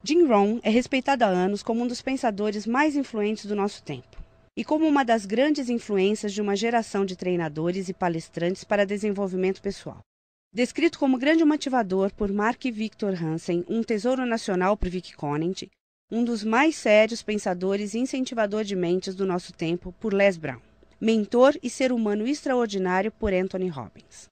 Jim Rohn é respeitado há anos como um dos pensadores mais influentes do nosso tempo e como uma das grandes influências de uma geração de treinadores e palestrantes para desenvolvimento pessoal. Descrito como grande motivador por Mark Victor Hansen, um tesouro nacional por Vic Conant, um dos mais sérios pensadores e incentivador de mentes do nosso tempo por Les Brown, mentor e ser humano extraordinário por Anthony Robbins.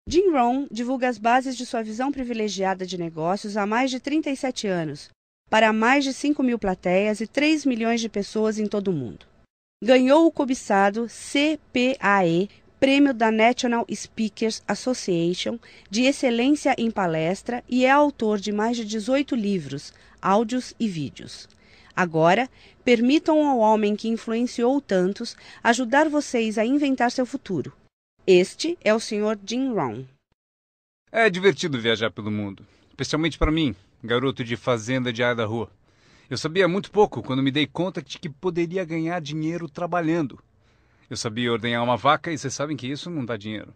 Jim Rohn divulga as bases de sua visão privilegiada de negócios há mais de 37 anos, para mais de 5.000 plateias e 3 milhões de pessoas em todo o mundo. Ganhou o cobiçado CPAE, Prêmio da National Speakers Association de Excelência em Palestra e é autor de mais de 18 livros, áudios e vídeos. Agora, permitam ao homem que influenciou tantos ajudar vocês a inventar seu futuro. Este é o Sr. Jim Rohn. É divertido viajar pelo mundo, especialmente para mim, garoto de fazenda de Idaho. Eu sabia muito pouco quando me dei conta de que poderia ganhar dinheiro trabalhando. Eu sabia ordenhar uma vaca e vocês sabem que isso não dá dinheiro.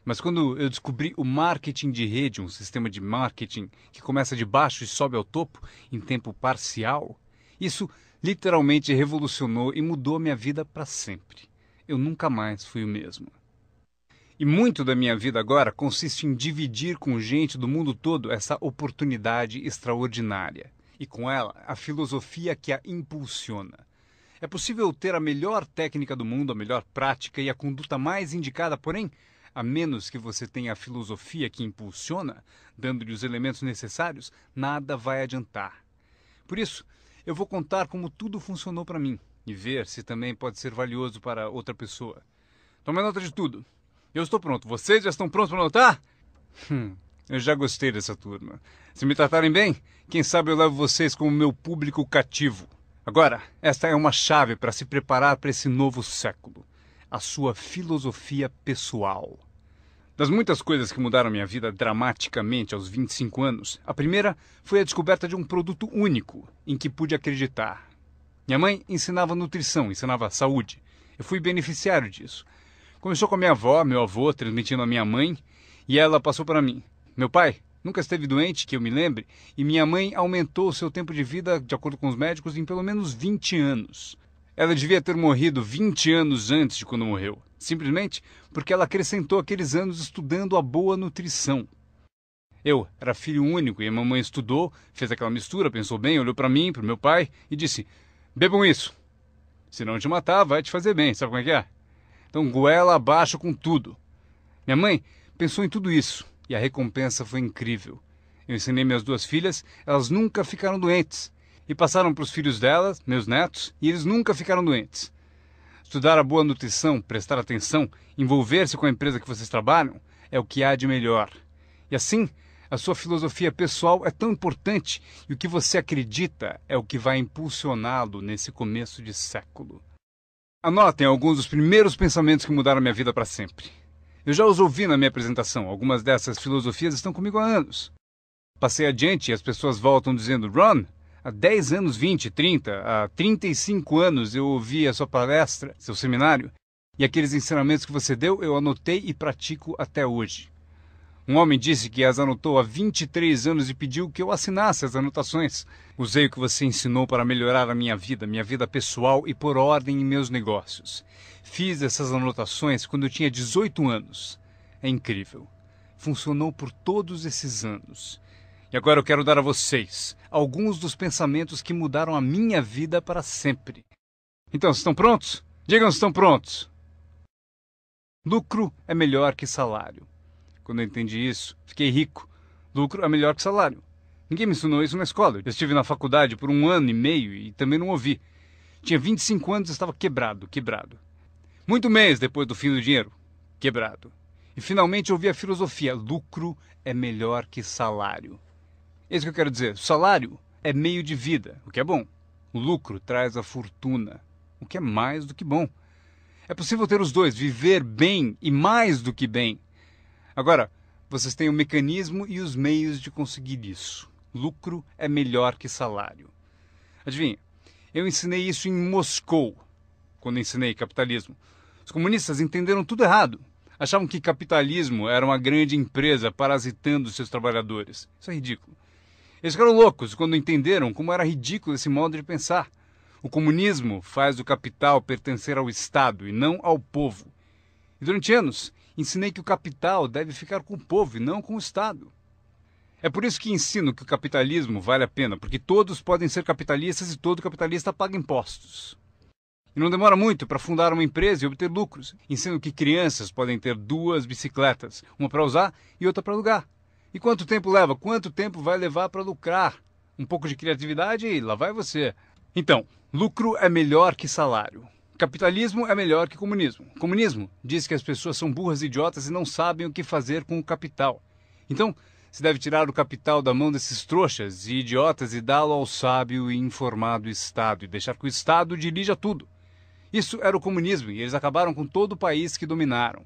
Mas quando eu descobri o marketing de rede, um sistema de marketing que começa de baixo e sobe ao topo em tempo parcial, isso literalmente revolucionou e mudou a minha vida para sempre. Eu nunca mais fui o mesmo. E muito da minha vida agora consiste em dividir com gente do mundo todo essa oportunidade extraordinária. E com ela, a filosofia que a impulsiona. É possível ter a melhor técnica do mundo, a melhor prática e a conduta mais indicada, porém, a menos que você tenha a filosofia que impulsiona, dando-lhe os elementos necessários, nada vai adiantar. Por isso, eu vou contar como tudo funcionou para mim e ver se também pode ser valioso para outra pessoa. Tome nota de tudo. Eu estou pronto. Vocês já estão prontos para anotar? Eu já gostei dessa turma. Se me tratarem bem, quem sabe eu levo vocês como meu público cativo. Agora, esta é uma chave para se preparar para esse novo século. A sua filosofia pessoal. Das muitas coisas que mudaram minha vida dramaticamente aos 25 anos, a primeira foi a descoberta de um produto único em que pude acreditar. Minha mãe ensinava nutrição, ensinava saúde. Eu fui beneficiário disso. Começou com a minha avó, meu avô, transmitindo a minha mãe, e ela passou para mim. Meu pai nunca esteve doente, que eu me lembre, e minha mãe aumentou o seu tempo de vida, de acordo com os médicos, em pelo menos 20 anos. Ela devia ter morrido 20 anos antes de quando morreu, simplesmente porque ela acrescentou aqueles anos estudando a boa nutrição. Eu era filho único e a mamãe estudou, fez aquela mistura, pensou bem, olhou para mim, para o meu pai e disse: bebam isso. Se não te matar, vai te fazer bem, sabe como é que é? Então goela abaixo com tudo. Minha mãe pensou em tudo isso. E a recompensa foi incrível. Eu ensinei minhas duas filhas, elas nunca ficaram doentes. E passaram para os filhos delas, meus netos, e eles nunca ficaram doentes. Estudar a boa nutrição, prestar atenção, envolver-se com a empresa que vocês trabalham, é o que há de melhor. E assim, a sua filosofia pessoal é tão importante e o que você acredita é o que vai impulsioná-lo nesse começo de século. Anotem alguns dos primeiros pensamentos que mudaram minha vida para sempre. Eu já os ouvi na minha apresentação. Algumas dessas filosofias estão comigo há anos. Passei adiante e as pessoas voltam dizendo: Ron, há 10 anos, 20, 30, há 35 anos eu ouvi a sua palestra, seu seminário, e aqueles ensinamentos que você deu eu anotei e pratico até hoje. Um homem disse que as anotou há 23 anos e pediu que eu assinasse as anotações. Usei o que você ensinou para melhorar a minha vida pessoal e pôr ordem em meus negócios. Fiz essas anotações quando eu tinha 18 anos. É incrível. Funcionou por todos esses anos. E agora eu quero dar a vocês alguns dos pensamentos que mudaram a minha vida para sempre. Então, estão prontos? Digam se estão prontos. Lucro é melhor que salário. Quando eu entendi isso, fiquei rico. Lucro é melhor que salário. Ninguém me ensinou isso na escola. Eu estive na faculdade por 1 ano e meio e também não ouvi. Tinha 25 anos e estava quebrado. Muito mês depois do fim do dinheiro. Quebrado. E finalmente ouvi a filosofia. Lucro é melhor que salário. É isso que eu quero dizer. O salário é meio de vida, o que é bom. O lucro traz a fortuna, o que é mais do que bom. É possível ter os dois, viver bem e mais do que bem. Agora, vocês têm o mecanismo e os meios de conseguir isso. Lucro é melhor que salário. Adivinha, eu ensinei isso em Moscou, quando ensinei capitalismo. Os comunistas entenderam tudo errado. Achavam que capitalismo era uma grande empresa parasitando seus trabalhadores. Isso é ridículo. Eles ficaram loucos quando entenderam como era ridículo esse modo de pensar. O comunismo faz o capital pertencer ao Estado e não ao povo. E durante anos, ensinei que o capital deve ficar com o povo e não com o Estado. É por isso que ensino que o capitalismo vale a pena, porque todos podem ser capitalistas e todo capitalista paga impostos. E não demora muito para fundar uma empresa e obter lucros. Ensino que crianças podem ter 2 bicicletas, uma para usar e outra para alugar. E quanto tempo leva? Quanto tempo vai levar para lucrar? Um pouco de criatividade e lá vai você. Então, lucro é melhor que salário. Capitalismo é melhor que comunismo. Comunismo diz que as pessoas são burras e idiotas e não sabem o que fazer com o capital. Então, se deve tirar o capital da mão desses trouxas e idiotas e dá-lo ao sábio e informado Estado e deixar que o Estado dirija tudo. Isso era o comunismo e eles acabaram com todo o país que dominaram.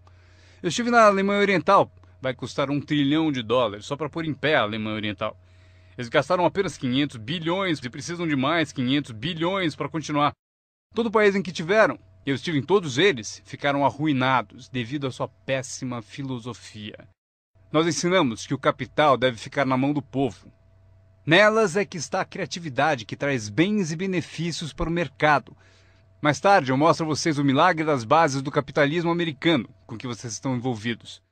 Eu estive na Alemanha Oriental, vai custar $1 trilhão só para pôr em pé a Alemanha Oriental. Eles gastaram apenas 500 bilhões e precisam de mais 500 bilhões para continuar. Todo o país em que tiveram, eu estive em todos eles, ficaram arruinados devido à sua péssima filosofia. Nós ensinamos que o capital deve ficar na mão do povo. Nelas é que está a criatividade que traz bens e benefícios para o mercado. Mais tarde eu mostro a vocês o milagre das bases do capitalismo americano com que vocês estão envolvidos.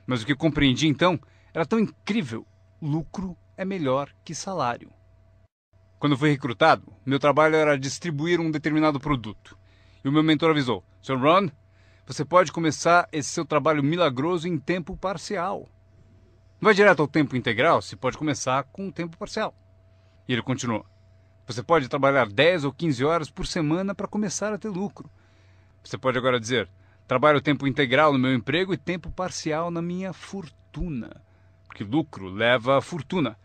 Mas o que eu compreendi então era tão incrível. Lucro é melhor que salário. Quando fui recrutado, meu trabalho era distribuir um determinado produto. E o meu mentor avisou: Sr. Ron, você pode começar esse seu trabalho milagroso em tempo parcial. Não vai direto ao tempo integral, se pode começar com um tempo parcial. E ele continuou: você pode trabalhar 10 ou 15 horas por semana para começar a ter lucro. Você pode agora dizer: trabalho tempo integral no meu emprego e tempo parcial na minha fortuna. Porque lucro leva a fortuna.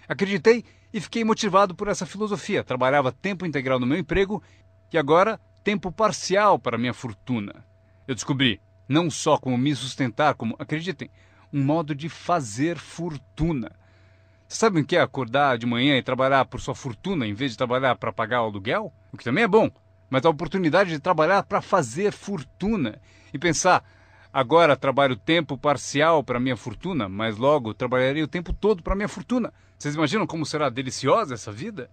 Acreditei e fiquei motivado por essa filosofia. Trabalhava tempo integral no meu emprego e agora tempo parcial para a minha fortuna. Eu descobri não só como me sustentar, como, acreditem, um modo de fazer fortuna. Vocês sabem o que é acordar de manhã e trabalhar por sua fortuna em vez de trabalhar para pagar o aluguel? O que também é bom, mas a oportunidade de trabalhar para fazer fortuna e pensar: agora trabalho tempo parcial para minha fortuna, mas logo trabalharei o tempo todo para minha fortuna. Vocês imaginam como será deliciosa essa vida?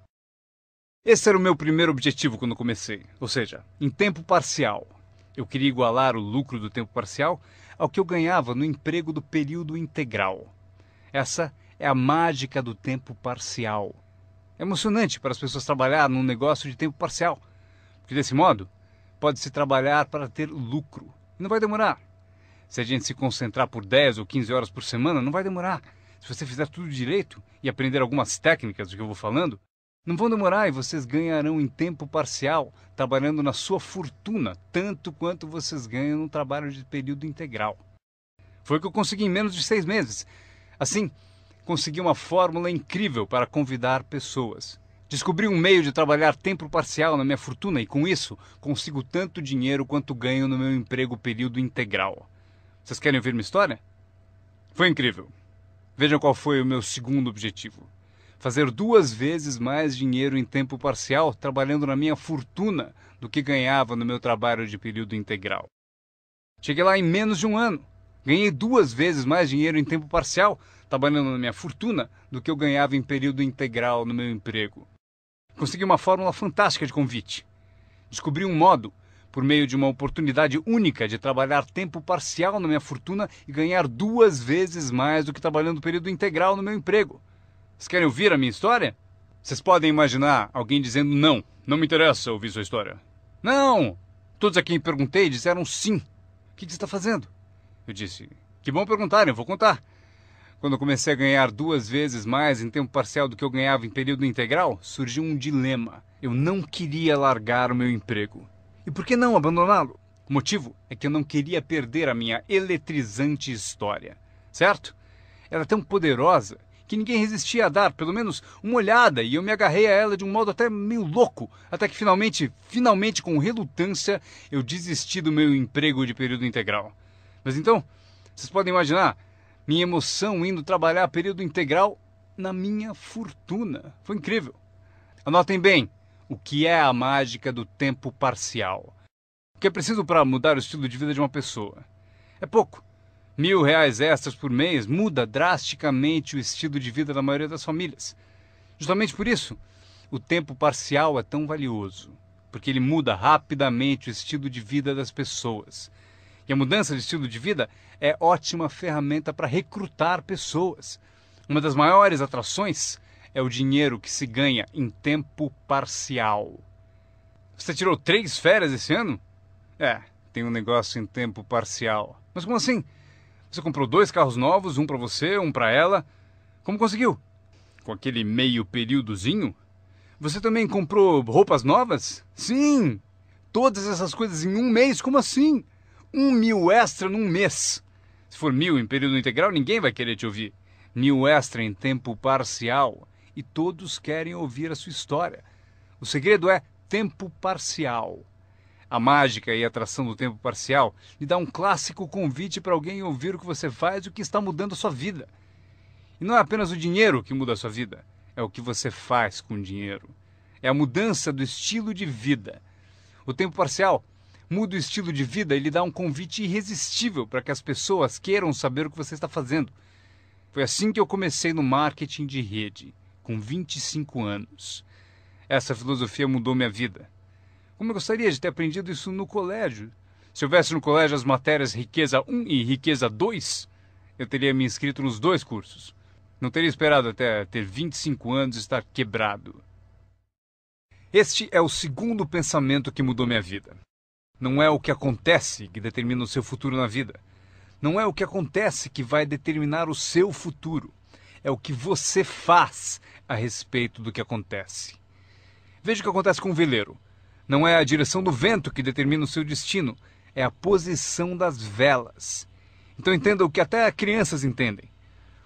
Esse era o meu primeiro objetivo quando comecei, ou seja, em tempo parcial. Eu queria igualar o lucro do tempo parcial ao que eu ganhava no emprego do período integral. Essa é a mágica do tempo parcial. É emocionante para as pessoas trabalhar num negócio de tempo parcial, porque desse modo pode-se trabalhar para ter lucro. E não vai demorar. Se a gente se concentrar por 10 ou 15 horas por semana, não vai demorar. Se você fizer tudo direito e aprender algumas técnicas do que eu vou falando, não vão demorar e vocês ganharão em tempo parcial, trabalhando na sua fortuna, tanto quanto vocês ganham no trabalho de período integral. Foi o que eu consegui em menos de 6 meses. Assim, consegui uma fórmula incrível para convidar pessoas. Descobri um meio de trabalhar tempo parcial na minha fortuna e, com isso, consigo tanto dinheiro quanto ganho no meu emprego período integral. Vocês querem ouvir minha história? Foi incrível. Vejam qual foi o meu segundo objetivo. Fazer 2 vezes mais dinheiro em tempo parcial trabalhando na minha fortuna do que ganhava no meu trabalho de período integral. Cheguei lá em menos de um ano. Ganhei 2 vezes mais dinheiro em tempo parcial trabalhando na minha fortuna do que eu ganhava em período integral no meu emprego. Consegui uma fórmula fantástica de convite. Descobri um modo, por meio de uma oportunidade única de trabalhar tempo parcial na minha fortuna e ganhar 2 vezes mais do que trabalhando período integral no meu emprego. Vocês querem ouvir a minha história? Vocês podem imaginar alguém dizendo: não, não me interessa ouvir sua história. Não! Todos a quem perguntei disseram sim. O que você está fazendo? Eu disse: que bom perguntarem, eu vou contar. Quando eu comecei a ganhar 2 vezes mais em tempo parcial do que eu ganhava em período integral, surgiu um dilema. Eu não queria largar o meu emprego. E por que não abandoná-lo? O motivo é que eu não queria perder a minha eletrizante história. Certo? Ela é tão poderosa que ninguém resistia a dar pelo menos uma olhada e eu me agarrei a ela de um modo até meio louco, até que finalmente com relutância, eu desisti do meu emprego de período integral. Mas então, vocês podem imaginar minha emoção indo trabalhar período integral na minha fortuna. Foi incrível. Anotem bem o que é a mágica do tempo parcial. O que é preciso para mudar o estilo de vida de uma pessoa? É pouco. R$1.000 extras por mês muda drasticamente o estilo de vida da maioria das famílias. Justamente por isso, o tempo parcial é tão valioso, porque ele muda rapidamente o estilo de vida das pessoas. E a mudança de estilo de vida é ótima ferramenta para recrutar pessoas. Uma das maiores atrações é o dinheiro que se ganha em tempo parcial. Você tirou 3 férias esse ano? Tem um negócio em tempo parcial. Mas como assim? Você comprou 2 carros novos, um para você, um para ela. Como conseguiu? Com aquele meio períodozinho? Você também comprou roupas novas? Sim! Todas essas coisas em um mês? Como assim? 1.000 extra num mês. Se for 1.000 em período integral, ninguém vai querer te ouvir. 1.000 extra em tempo parcial. E todos querem ouvir a sua história. O segredo é tempo parcial. A mágica e a atração do tempo parcial lhe dá um clássico convite para alguém ouvir o que você faz e o que está mudando a sua vida. E não é apenas o dinheiro que muda a sua vida, é o que você faz com o dinheiro. É a mudança do estilo de vida. O tempo parcial muda o estilo de vida e lhe dá um convite irresistível para que as pessoas queiram saber o que você está fazendo. Foi assim que eu comecei no marketing de rede, com 25 anos. Essa filosofia mudou minha vida. Como eu gostaria de ter aprendido isso no colégio. Se houvesse no colégio as matérias Riqueza 1 e Riqueza 2, eu teria me inscrito nos 2 cursos. Não teria esperado até ter 25 anos e estar quebrado. Este é o segundo pensamento que mudou minha vida. Não é o que acontece que determina o seu futuro na vida. Não é o que acontece que vai determinar o seu futuro. É o que você faz a respeito do que acontece. Veja o que acontece com o veleiro. Não é a direção do vento que determina o seu destino, é a posição das velas. Então entenda o que até crianças entendem.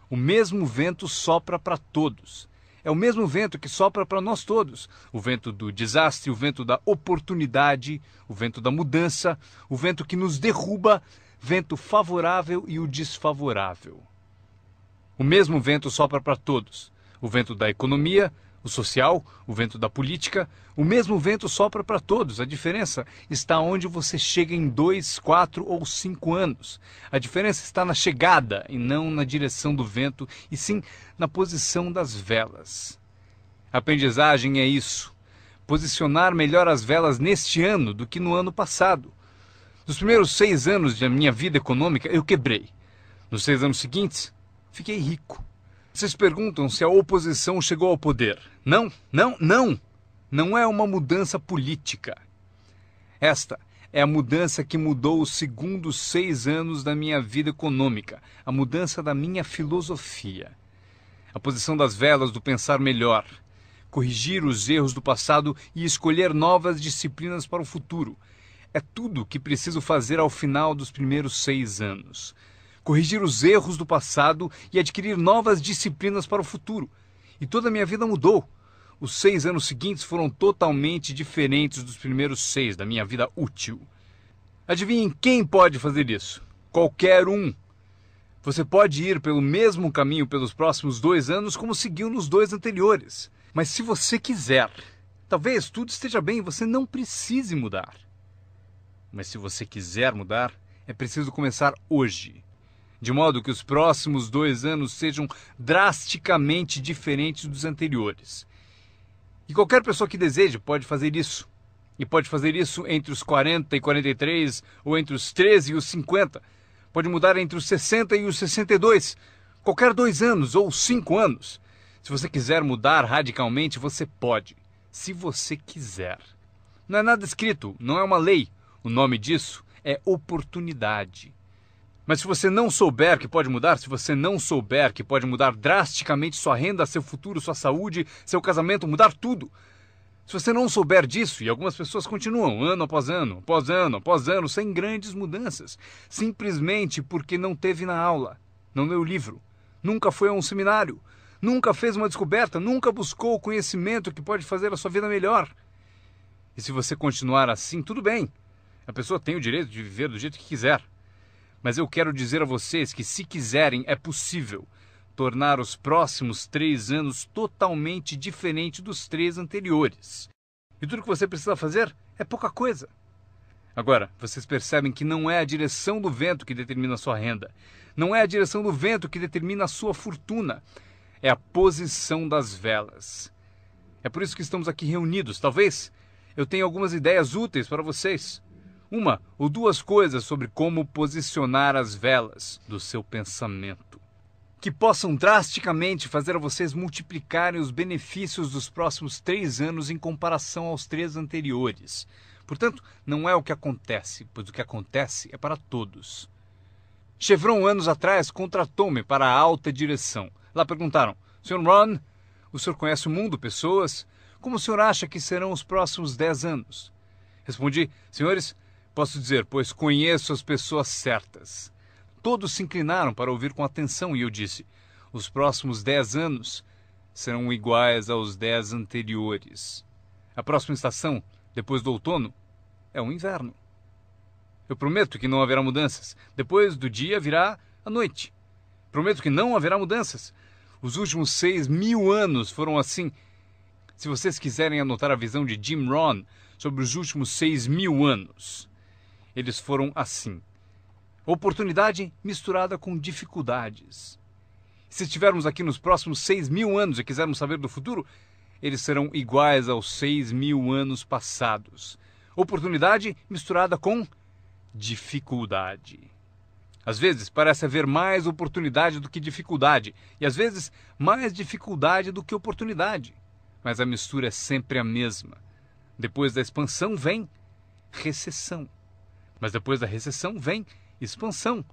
O mesmo vento sopra para todos. É o mesmo vento que sopra para nós todos. O vento do desastre, o vento da oportunidade, o vento da mudança, o vento que nos derruba, vento favorável e o desfavorável. O mesmo vento sopra para todos. O vento da economia, o social, o vento da política, o mesmo vento sopra para todos. A diferença está onde você chega em 2, 4 ou 5 anos. A diferença está na chegada e não na direção do vento, e sim na posição das velas. A aprendizagem é isso. Posicionar melhor as velas neste ano do que no ano passado. Nos primeiros 6 anos da minha vida econômica, eu quebrei. Nos 6 anos seguintes, fiquei rico. Vocês perguntam se a oposição chegou ao poder. Não. Não é uma mudança política. Esta é a mudança que mudou os segundos 6 anos da minha vida econômica. A mudança da minha filosofia. A posição das velas do pensar melhor. Corrigir os erros do passado e escolher novas disciplinas para o futuro. É tudo o que preciso fazer ao final dos primeiros 6 anos. Corrigir os erros do passado e adquirir novas disciplinas para o futuro. E toda a minha vida mudou. Os 6 anos seguintes foram totalmente diferentes dos primeiros 6 da minha vida útil. Adivinhem quem pode fazer isso? Qualquer um. Você pode ir pelo mesmo caminho pelos próximos 2 anos como seguiu nos 2 anteriores. Mas se você quiser, talvez tudo esteja bem e você não precise mudar. Mas se você quiser mudar, é preciso começar hoje. De modo que os próximos 2 anos sejam drasticamente diferentes dos anteriores. E qualquer pessoa que deseje pode fazer isso. E pode fazer isso entre os 40 e 43, ou entre os 13 e os 50. Pode mudar entre os 60 e os 62. Qualquer 2 anos ou 5 anos. Se você quiser mudar radicalmente, você pode. Se você quiser. Não é nada escrito, não é uma lei. O nome disso é oportunidade. Mas se você não souber que pode mudar, se você não souber que pode mudar drasticamente sua renda, seu futuro, sua saúde, seu casamento, mudar tudo. Se você não souber disso, e algumas pessoas continuam ano após ano, após ano, após ano, sem grandes mudanças, simplesmente porque não teve na aula, não leu o livro, nunca foi a um seminário, nunca fez uma descoberta, nunca buscou o conhecimento que pode fazer a sua vida melhor. E se você continuar assim, tudo bem. A pessoa tem o direito de viver do jeito que quiser. Mas eu quero dizer a vocês que, se quiserem, é possível tornar os próximos 3 anos totalmente diferentes dos 3 anteriores. E tudo que você precisa fazer é pouca coisa. Agora, vocês percebem que não é a direção do vento que determina a sua renda. Não é a direção do vento que determina a sua fortuna. é a posição das velas. É por isso que estamos aqui reunidos. Talvez eu tenha algumas ideias úteis para vocês. Uma ou duas coisas sobre como posicionar as velas do seu pensamento, que possam drasticamente fazer a vocês multiplicarem os benefícios dos próximos 3 anos em comparação aos 3 anteriores. Portanto, não é o que acontece, pois o que acontece é para todos. Chevron, anos atrás, contratou-me para a alta direção. Lá perguntaram: Sr. Ron, o senhor conhece o mundo, pessoas? Como o senhor acha que serão os próximos 10 anos? Respondi: senhores, posso dizer, pois conheço as pessoas certas. Todos se inclinaram para ouvir com atenção e eu disse: os próximos 10 anos serão iguais aos 10 anteriores. A próxima estação, depois do outono, é o inverno. Eu prometo que não haverá mudanças. Depois do dia virá a noite. Prometo que não haverá mudanças. Os últimos 6.000 anos foram assim. Se vocês quiserem anotar a visão de Jim Rohn sobre os últimos 6.000 anos, eles foram assim. Oportunidade misturada com dificuldades. Se estivermos aqui nos próximos 6.000 anos e quisermos saber do futuro, eles serão iguais aos 6.000 anos passados. Oportunidade misturada com dificuldade. Às vezes parece haver mais oportunidade do que dificuldade, e às vezes mais dificuldade do que oportunidade. Mas a mistura é sempre a mesma. Depois da expansão vem recessão. Mas depois da recessão vem expansão.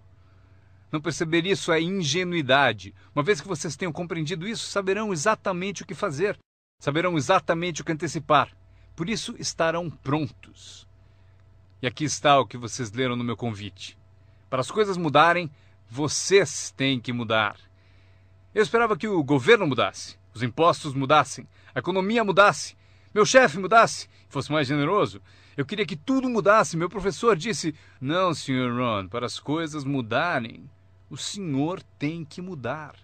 Não perceber isso é ingenuidade. Uma vez que vocês tenham compreendido isso, saberão exatamente o que fazer. Saberão exatamente o que antecipar. Por isso estarão prontos. E aqui está o que vocês leram no meu convite. Para as coisas mudarem, vocês têm que mudar. Eu esperava que o governo mudasse, os impostos mudassem, a economia mudasse, meu chefe mudasse, fosse mais generoso. Eu queria que tudo mudasse. Meu professor disse: não, Sr. Ron, para as coisas mudarem, o senhor tem que mudar.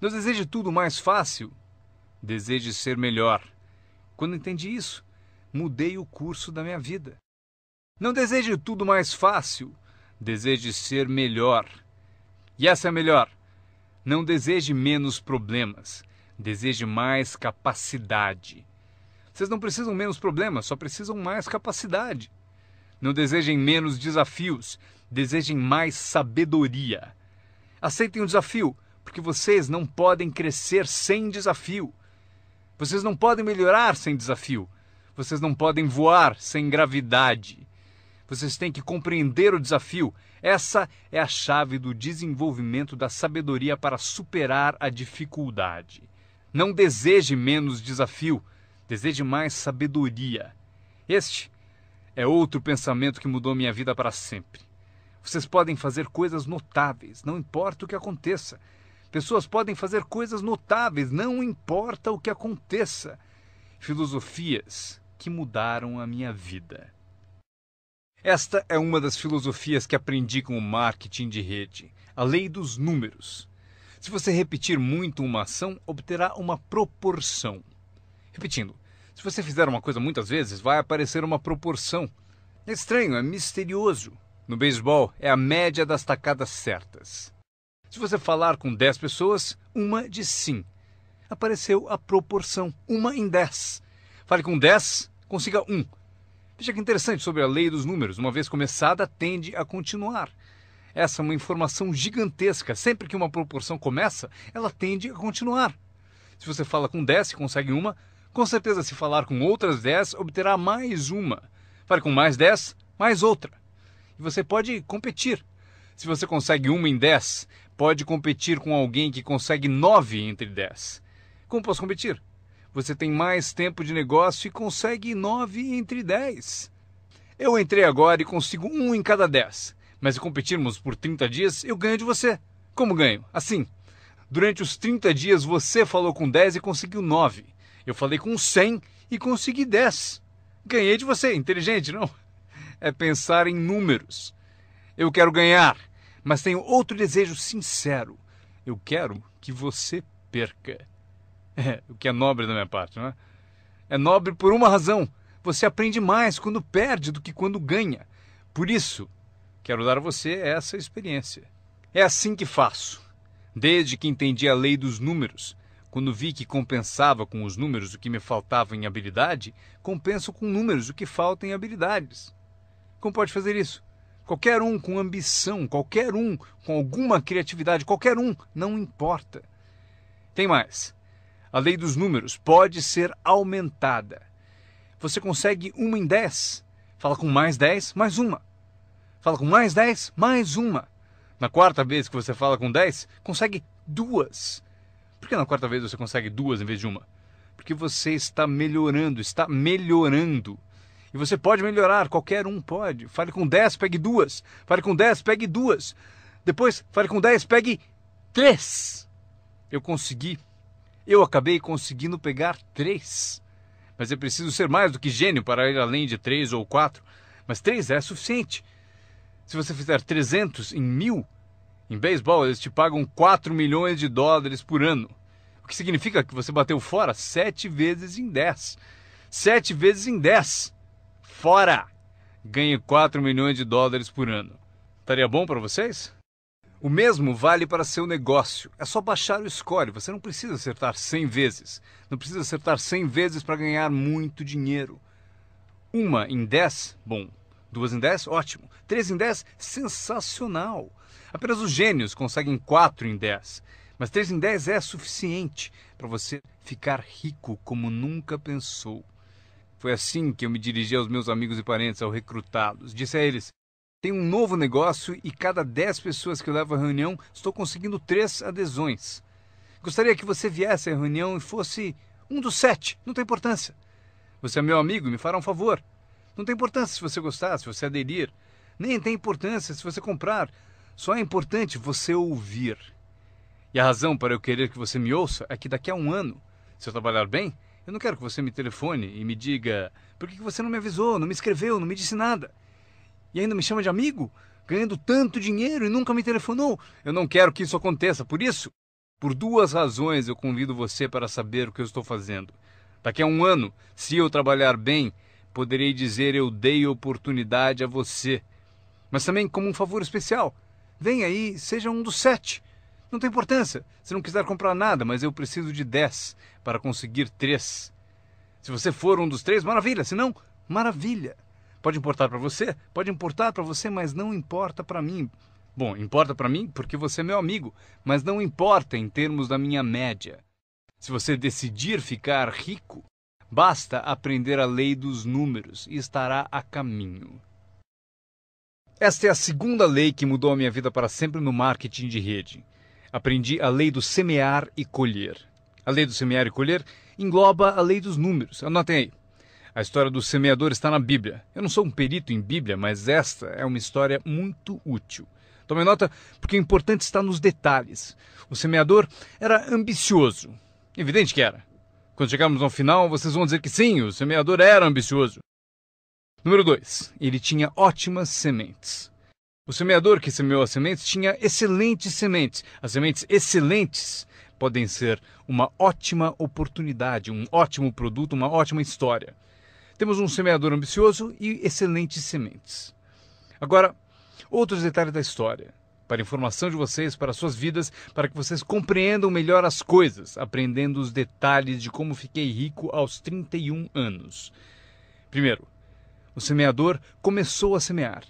Não deseje tudo mais fácil, deseje ser melhor. Quando entendi isso, mudei o curso da minha vida. Não deseje tudo mais fácil, deseje ser melhor. E essa é a melhor. Não deseje menos problemas, deseje mais capacidade. Vocês não precisam menos problemas, só precisam mais capacidade. Não desejem menos desafios, desejem mais sabedoria. Aceitem o desafio, porque vocês não podem crescer sem desafio. Vocês não podem melhorar sem desafio. Vocês não podem voar sem gravidade. Vocês têm que compreender o desafio. Essa é a chave do desenvolvimento da sabedoria para superar a dificuldade. Não deseje menos desafio, deseje mais sabedoria. Este é outro pensamento que mudou minha vida para sempre. Vocês podem fazer coisas notáveis, não importa o que aconteça. Pessoas podem fazer coisas notáveis, não importa o que aconteça. Filosofias que mudaram a minha vida. Esta é uma das filosofias que aprendi com o marketing de rede, a lei dos números. Se você repetir muito uma ação, obterá uma proporção. Repetindo, se você fizer uma coisa muitas vezes, vai aparecer uma proporção. É estranho, é misterioso. No beisebol, é a média das tacadas certas. Se você falar com 10 pessoas, uma diz sim. Apareceu a proporção, 1 em 10. Fale com 10, consiga 1. Veja que interessante sobre a lei dos números. Uma vez começada, tende a continuar. Essa é uma informação gigantesca. Sempre que uma proporção começa, ela tende a continuar. Se você fala com 10 e consegue uma, com certeza se falar com outras 10, obterá mais uma. Fale com mais 10, mais outra. E você pode competir. Se você consegue 1 em 10, pode competir com alguém que consegue 9 entre 10. Como posso competir? Você tem mais tempo de negócio e consegue 9 entre 10. Eu entrei agora e consigo 1 em cada 10. Mas se competirmos por 30 dias, eu ganho de você. Como ganho? Assim. Durante os 30 dias você falou com 10 e conseguiu 9. Eu falei com 100 e consegui 10. Ganhei de você. Inteligente, não? É pensar em números. Eu quero ganhar, mas tenho outro desejo sincero. Eu quero que você perca. O que é nobre da minha parte, não é? É nobre por uma razão. Você aprende mais quando perde do que quando ganha. Por isso, quero dar a você essa experiência. É assim que faço. Desde que entendi a lei dos números, Quando vi que compensava com os números o que me faltava em habilidade, compenso com números o que falta em habilidades. Como pode fazer isso? Qualquer um com ambição, qualquer um com alguma criatividade, qualquer um, não importa. Tem mais. A lei dos números pode ser aumentada. Você consegue 1 em 10. Fala com mais 10, mais uma. Fala com mais 10, mais uma. Na quarta vez que você fala com 10, consegue 2. Por que na quarta vez você consegue 2 em vez de uma? Porque você está melhorando, está melhorando. E você pode melhorar, qualquer um pode. Fale com 10, pegue 2. Fale com 10, pegue 2. Depois, fale com 10, pegue 3. Eu consegui. Eu acabei conseguindo pegar 3. Mas é preciso ser mais do que gênio para ir além de 3 ou 4. Mas 3 é suficiente. Se você fizer 300 em 1000, em beisebol eles te pagam 4 milhões de dólares por ano. O que significa que você bateu fora 7 vezes em 10. 7 vezes em 10. Fora! Ganhe 4 milhões de dólares por ano. Estaria bom para vocês? O mesmo vale para seu negócio. É só baixar o score. Você não precisa acertar 100 vezes. Não precisa acertar 100 vezes para ganhar muito dinheiro. 1 em 10, bom. 2 em 10, ótimo. 3 em 10, sensacional. Apenas os gênios conseguem 4 em 10. Mas 3 em 10 é suficiente para você ficar rico como nunca pensou. Foi assim que eu me dirigi aos meus amigos e parentes ao recrutá-los. Disse a eles: tem um novo negócio e cada 10 pessoas que eu levo à reunião, estou conseguindo 3 adesões. Gostaria que você viesse à reunião e fosse um dos 7, não tem importância. Você é meu amigo e me fará um favor. Não tem importância se você gostar, se você aderir. Nem tem importância se você comprar. Só é importante você ouvir. E a razão para eu querer que você me ouça é que daqui a um ano, se eu trabalhar bem, eu não quero que você me telefone e me diga: por que você não me avisou, não me escreveu, não me disse nada? E ainda me chama de amigo, ganhando tanto dinheiro e nunca me telefonou. Eu não quero que isso aconteça. Por isso, por 2 razões eu convido você para saber o que eu estou fazendo. Daqui a um ano, se eu trabalhar bem, poderei dizer: eu dei oportunidade a você. Mas também como um favor especial. Venha aí, seja um dos 7. Não tem importância se não quiser comprar nada, mas eu preciso de 10 para conseguir 3. Se você for um dos 3, maravilha. Se não, maravilha. Pode importar para você? Pode importar para você, mas não importa para mim. Bom, importa para mim porque você é meu amigo, mas não importa em termos da minha média. Se você decidir ficar rico, basta aprender a lei dos números e estará a caminho. Esta é a segunda lei que mudou a minha vida para sempre no marketing de rede. Aprendi a lei do semear e colher. A lei do semear e colher engloba a lei dos números. Anotem aí. A história do semeador está na Bíblia. Eu não sou um perito em Bíblia, mas esta é uma história muito útil. Tome nota, porque o importante está nos detalhes. O semeador era ambicioso. Evidente que era. Quando chegarmos ao final, vocês vão dizer que sim, o semeador era ambicioso. Número 2. Ele tinha ótimas sementes. O semeador que semeou as sementes tinha excelentes sementes. As sementes excelentes podem ser uma ótima oportunidade, um ótimo produto, uma ótima história. Temos um semeador ambicioso e excelentes sementes. Agora, outros detalhes da história. Para informação de vocês, para suas vidas, para que vocês compreendam melhor as coisas, aprendendo os detalhes de como fiquei rico aos 31 anos. Primeiro, o semeador começou a semear.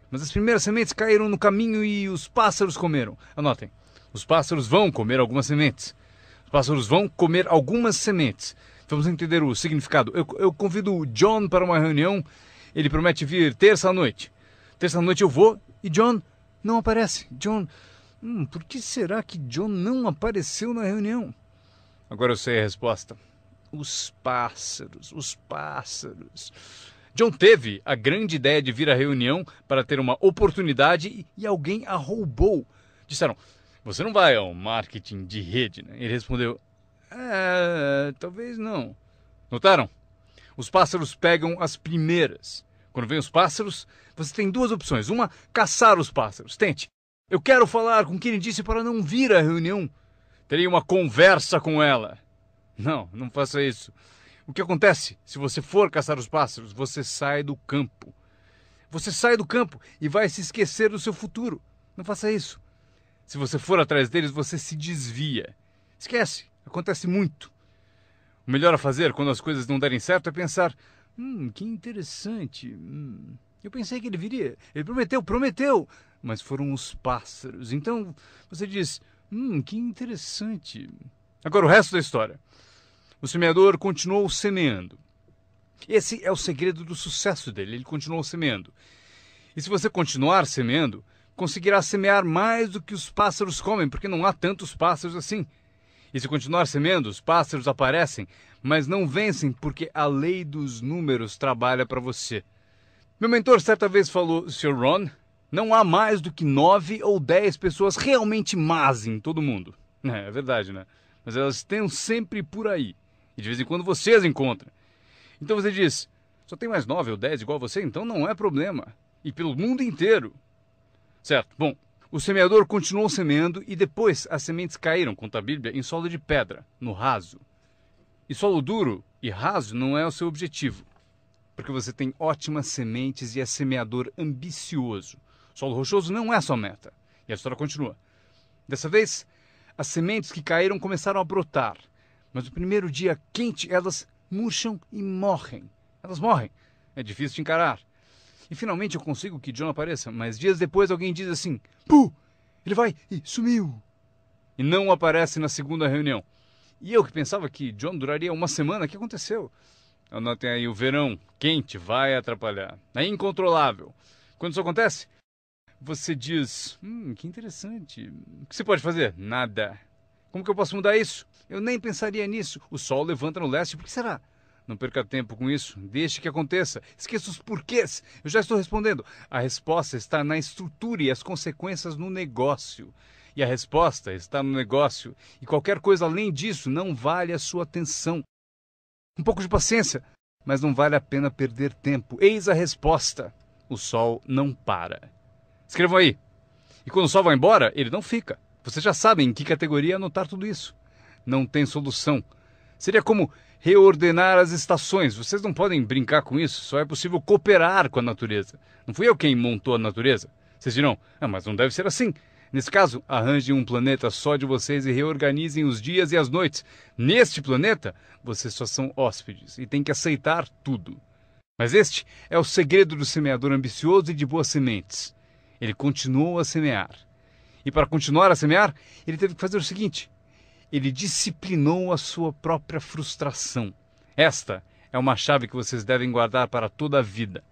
Mas as primeiras sementes caíram no caminho e os pássaros comeram. Anotem, os pássaros vão comer algumas sementes. Os pássaros vão comer algumas sementes. Vamos entender o significado. Eu convido o John para uma reunião. Ele promete vir terça-noite. Terça-noite eu vou e John não aparece. John, por que será que John não apareceu na reunião? Agora eu sei a resposta. Os pássaros, os pássaros. John teve a grande ideia de vir à reunião para ter uma oportunidade e alguém a roubou. Disseram: você não vai ao marketing de rede, né? Ele respondeu: talvez não. Notaram? Os pássaros pegam as primeiras. Quando vem os pássaros, você tem 2 opções. Uma, caçar os pássaros. Tente. Eu quero falar com quem ele disse para não vir à reunião. Terei uma conversa com ela. Não faça isso. O que acontece? Se você for caçar os pássaros, você sai do campo. Você sai do campo e vai se esquecer do seu futuro. Não faça isso. Se você for atrás deles, você se desvia. Esquece. Acontece muito. O melhor a fazer quando as coisas não derem certo é pensar, que interessante. Eu pensei que ele viria. Ele prometeu. Mas foram os pássaros. Então você diz, que interessante. Agora o resto da história. O semeador continuou semeando. Esse é o segredo do sucesso dele. Ele continuou semeando. E se você continuar semeando, conseguirá semear mais do que os pássaros comem, porque não há tantos pássaros assim. E se continuar semeando, os pássaros aparecem, mas não vencem porque a lei dos números trabalha para você. Meu mentor certa vez falou, Sr. Ron, não há mais do que 9 ou 10 pessoas realmente más em todo mundo. É verdade, né? Mas elas estão sempre por aí. E de vez em quando você as encontra. Então você diz, só tem mais 9 ou 10 igual você, então não é problema. E pelo mundo inteiro. Certo, bom. O semeador continuou semeando e depois as sementes caíram, conta a Bíblia, em solo de pedra, no raso. E solo duro e raso não é o seu objetivo, porque você tem ótimas sementes e é semeador ambicioso. Solo rochoso não é a sua meta. E a história continua. Dessa vez, as sementes que caíram começaram a brotar, mas no primeiro dia quente elas murcham e morrem. Elas morrem. É difícil de encarar. E finalmente eu consigo que John apareça, mas dias depois alguém diz assim, Puh, ele vai e sumiu. E não aparece na segunda reunião. E eu que pensava que John duraria uma semana, o que aconteceu? Anotem aí, o verão quente vai atrapalhar. É incontrolável. Quando isso acontece, você diz, que interessante. O que você pode fazer? Nada. Como que eu posso mudar isso? Eu nem pensaria nisso. O sol levanta no leste, por que será? Não perca tempo com isso, deixe que aconteça. Esqueça os porquês. Eu já estou respondendo. A resposta está na estrutura e as consequências no negócio. E a resposta está no negócio. E qualquer coisa além disso não vale a sua atenção. Um pouco de paciência, mas não vale a pena perder tempo. Eis a resposta. O sol não para. Escrevam aí. E quando o sol vai embora, ele não fica. Vocês já sabem em que categoria anotar tudo isso. Não tem solução. Seria como reordenar as estações. Vocês não podem brincar com isso. Só é possível cooperar com a natureza. Não fui eu quem montou a natureza. Vocês dirão, mas não deve ser assim. Nesse caso, arranjem um planeta só de vocês e reorganizem os dias e as noites. Neste planeta, vocês só são hóspedes e têm que aceitar tudo. Mas este é o segredo do semeador ambicioso e de boas sementes. Ele continuou a semear. E para continuar a semear, ele teve que fazer o seguinte. Ele disciplinou a sua própria frustração. Esta é uma chave que vocês devem guardar para toda a vida.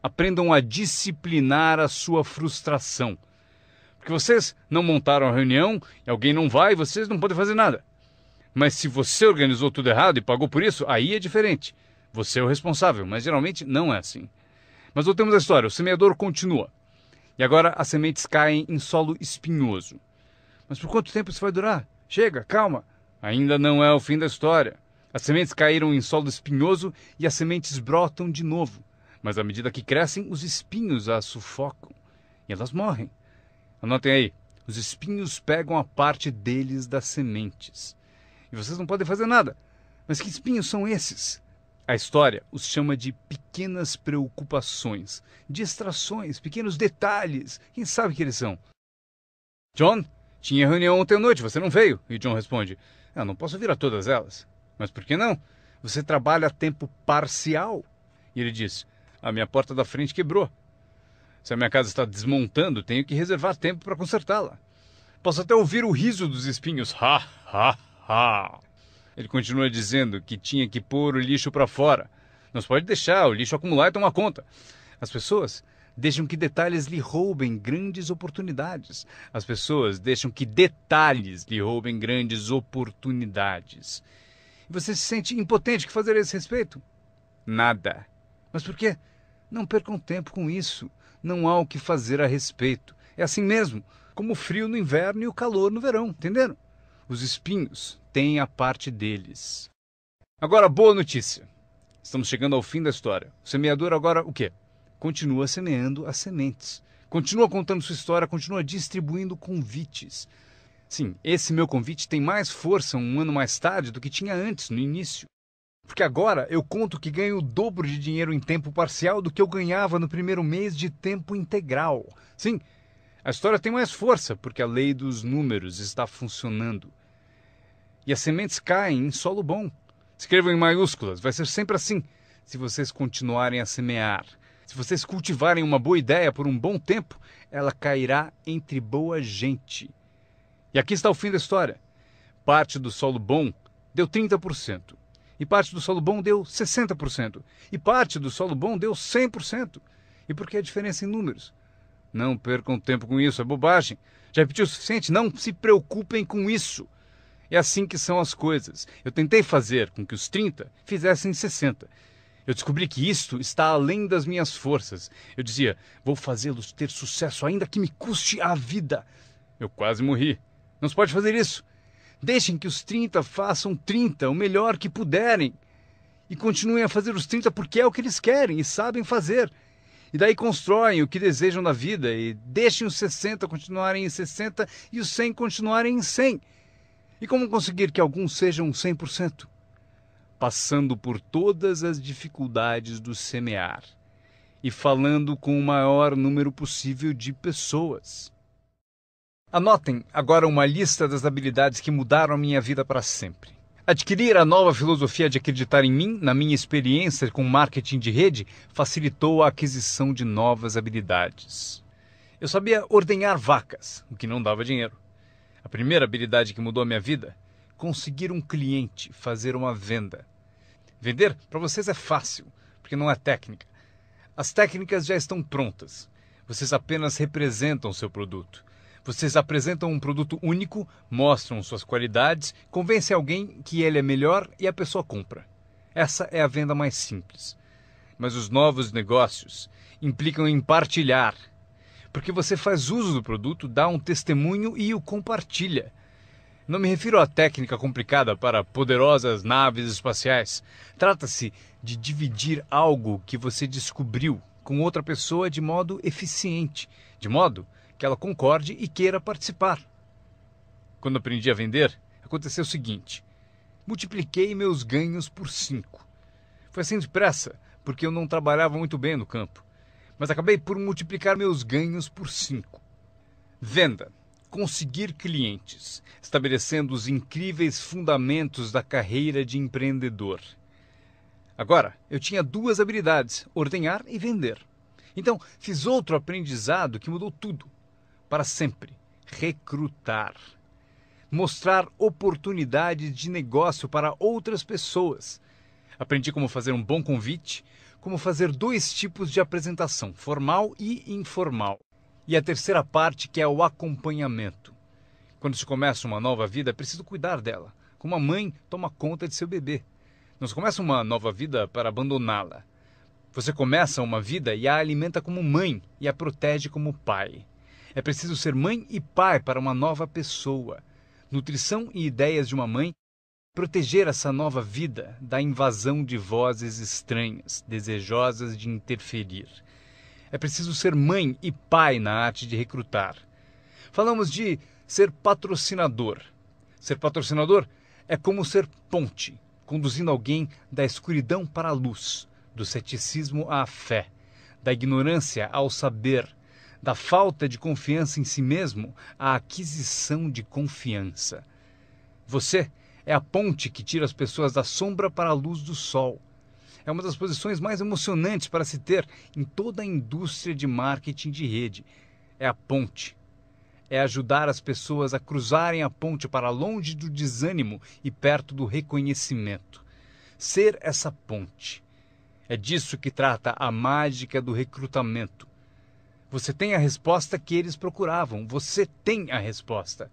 Aprendam a disciplinar a sua frustração. Porque vocês não montaram a reunião e alguém não vai, vocês não podem fazer nada. Mas se você organizou tudo errado e pagou por isso, aí é diferente. Você é o responsável, mas geralmente não é assim. Mas voltemos à história. O semeador continua. E agora as sementes caem em solo espinhoso. Mas por quanto tempo isso vai durar? Chega, calma. Ainda não é o fim da história. As sementes caíram em solo espinhoso e as sementes brotam de novo. Mas à medida que crescem, os espinhos as sufocam. E elas morrem. Anotem aí. Os espinhos pegam a parte deles das sementes. E vocês não podem fazer nada. Mas que espinhos são esses? A história os chama de pequenas preocupações, distrações, pequenos detalhes. Quem sabe que eles são? John? Tinha reunião ontem à noite, você não veio. E John responde, não posso vir a todas elas. Mas por que não? Você trabalha a tempo parcial. E ele diz, a minha porta da frente quebrou. Se a minha casa está desmontando, tenho que reservar tempo para consertá-la. Posso até ouvir o riso dos espinhos. Ha, ha, ha. Ele continua dizendo que tinha que pôr o lixo para fora. Não se pode deixar o lixo acumular e tomar conta. As pessoas deixam que detalhes lhe roubem grandes oportunidades. As pessoas deixam que detalhes lhe roubem grandes oportunidades. E você se sente impotente. O que fazer a esse respeito? Nada. Mas por quê? Não percam tempo com isso. Não há o que fazer a respeito. É assim mesmo, como o frio no inverno e o calor no verão, entenderam? Os espinhos têm a parte deles. Agora, boa notícia. Estamos chegando ao fim da história. O semeador agora o quê? Continua semeando as sementes. Continua contando sua história, continua distribuindo convites. Sim, esse meu convite tem mais força um ano mais tarde do que tinha antes, no início. Porque agora eu conto que ganho o dobro de dinheiro em tempo parcial do que eu ganhava no primeiro mês de tempo integral. Sim, a história tem mais força porque a lei dos números está funcionando. E as sementes caem em solo bom. Escrevam em maiúsculas, vai ser sempre assim, se vocês continuarem a semear. Se vocês cultivarem uma boa ideia por um bom tempo, ela cairá entre boa gente. E aqui está o fim da história. Parte do solo bom deu 30%. E parte do solo bom deu 60%. E parte do solo bom deu 100%. E por que a diferença em números? Não percam tempo com isso, é bobagem. Já repeti o suficiente, não se preocupem com isso. É assim que são as coisas. Eu tentei fazer com que os 30 fizessem 60. Eu descobri que isto está além das minhas forças. Eu dizia, vou fazê-los ter sucesso ainda que me custe a vida. Eu quase morri. Não se pode fazer isso. Deixem que os 30 façam 30, o melhor que puderem. E continuem a fazer os 30 porque é o que eles querem e sabem fazer. E daí constroem o que desejam na vida e deixem os 60 continuarem em 60 e os 100 continuarem em 100. E como conseguir que alguns sejam 100%? Passando por todas as dificuldades do semear e falando com o maior número possível de pessoas. Anotem agora uma lista das habilidades que mudaram a minha vida para sempre. Adquirir a nova filosofia de acreditar em mim, na minha experiência com marketing de rede, facilitou a aquisição de novas habilidades. Eu sabia ordenhar vacas, o que não dava dinheiro. A primeira habilidade que mudou a minha vida, conseguir um cliente, fazer uma venda. Vender para vocês é fácil, porque não é técnica. As técnicas já estão prontas. Vocês apenas representam seu produto. Vocês apresentam um produto único, mostram suas qualidades, convencem alguém que ele é melhor e a pessoa compra. Essa é a venda mais simples. Mas os novos negócios implicam em partilhar. Porque você faz uso do produto, dá um testemunho e o compartilha. Não me refiro à técnica complicada para poderosas naves espaciais. Trata-se de dividir algo que você descobriu com outra pessoa de modo eficiente, de modo que ela concorde e queira participar. Quando aprendi a vender, aconteceu o seguinte. Multipliquei meus ganhos por 5. Foi assim depressa, porque eu não trabalhava muito bem no campo. Mas acabei por multiplicar meus ganhos por 5. Venda. Conseguir clientes, estabelecendo os incríveis fundamentos da carreira de empreendedor. Agora, eu tinha 2 habilidades, ordenhar e vender. Então, fiz outro aprendizado que mudou tudo. Para sempre, recrutar. Mostrar oportunidades de negócio para outras pessoas. Aprendi como fazer um bom convite, como fazer 2 tipos de apresentação, formal e informal. E a terceira parte, que é o acompanhamento. Quando se começa uma nova vida, é preciso cuidar dela. Como a mãe toma conta de seu bebê. Não se começa uma nova vida para abandoná-la. Você começa uma vida e a alimenta como mãe e a protege como pai. É preciso ser mãe e pai para uma nova pessoa. Nutrição e ideias de uma mãe. Proteger essa nova vida da invasão de vozes estranhas, desejosas de interferir. É preciso ser mãe e pai na arte de recrutar. Falamos de ser patrocinador. Ser patrocinador é como ser ponte, conduzindo alguém da escuridão para a luz, do ceticismo à fé, da ignorância ao saber, da falta de confiança em si mesmo à aquisição de confiança. Você é a ponte que tira as pessoas da sombra para a luz do sol. É uma das posições mais emocionantes para se ter em toda a indústria de marketing de rede. É a ponte. É ajudar as pessoas a cruzarem a ponte para longe do desânimo e perto do reconhecimento. Ser essa ponte. É disso que trata a mágica do recrutamento. Você tem a resposta que eles procuravam. Você tem a resposta.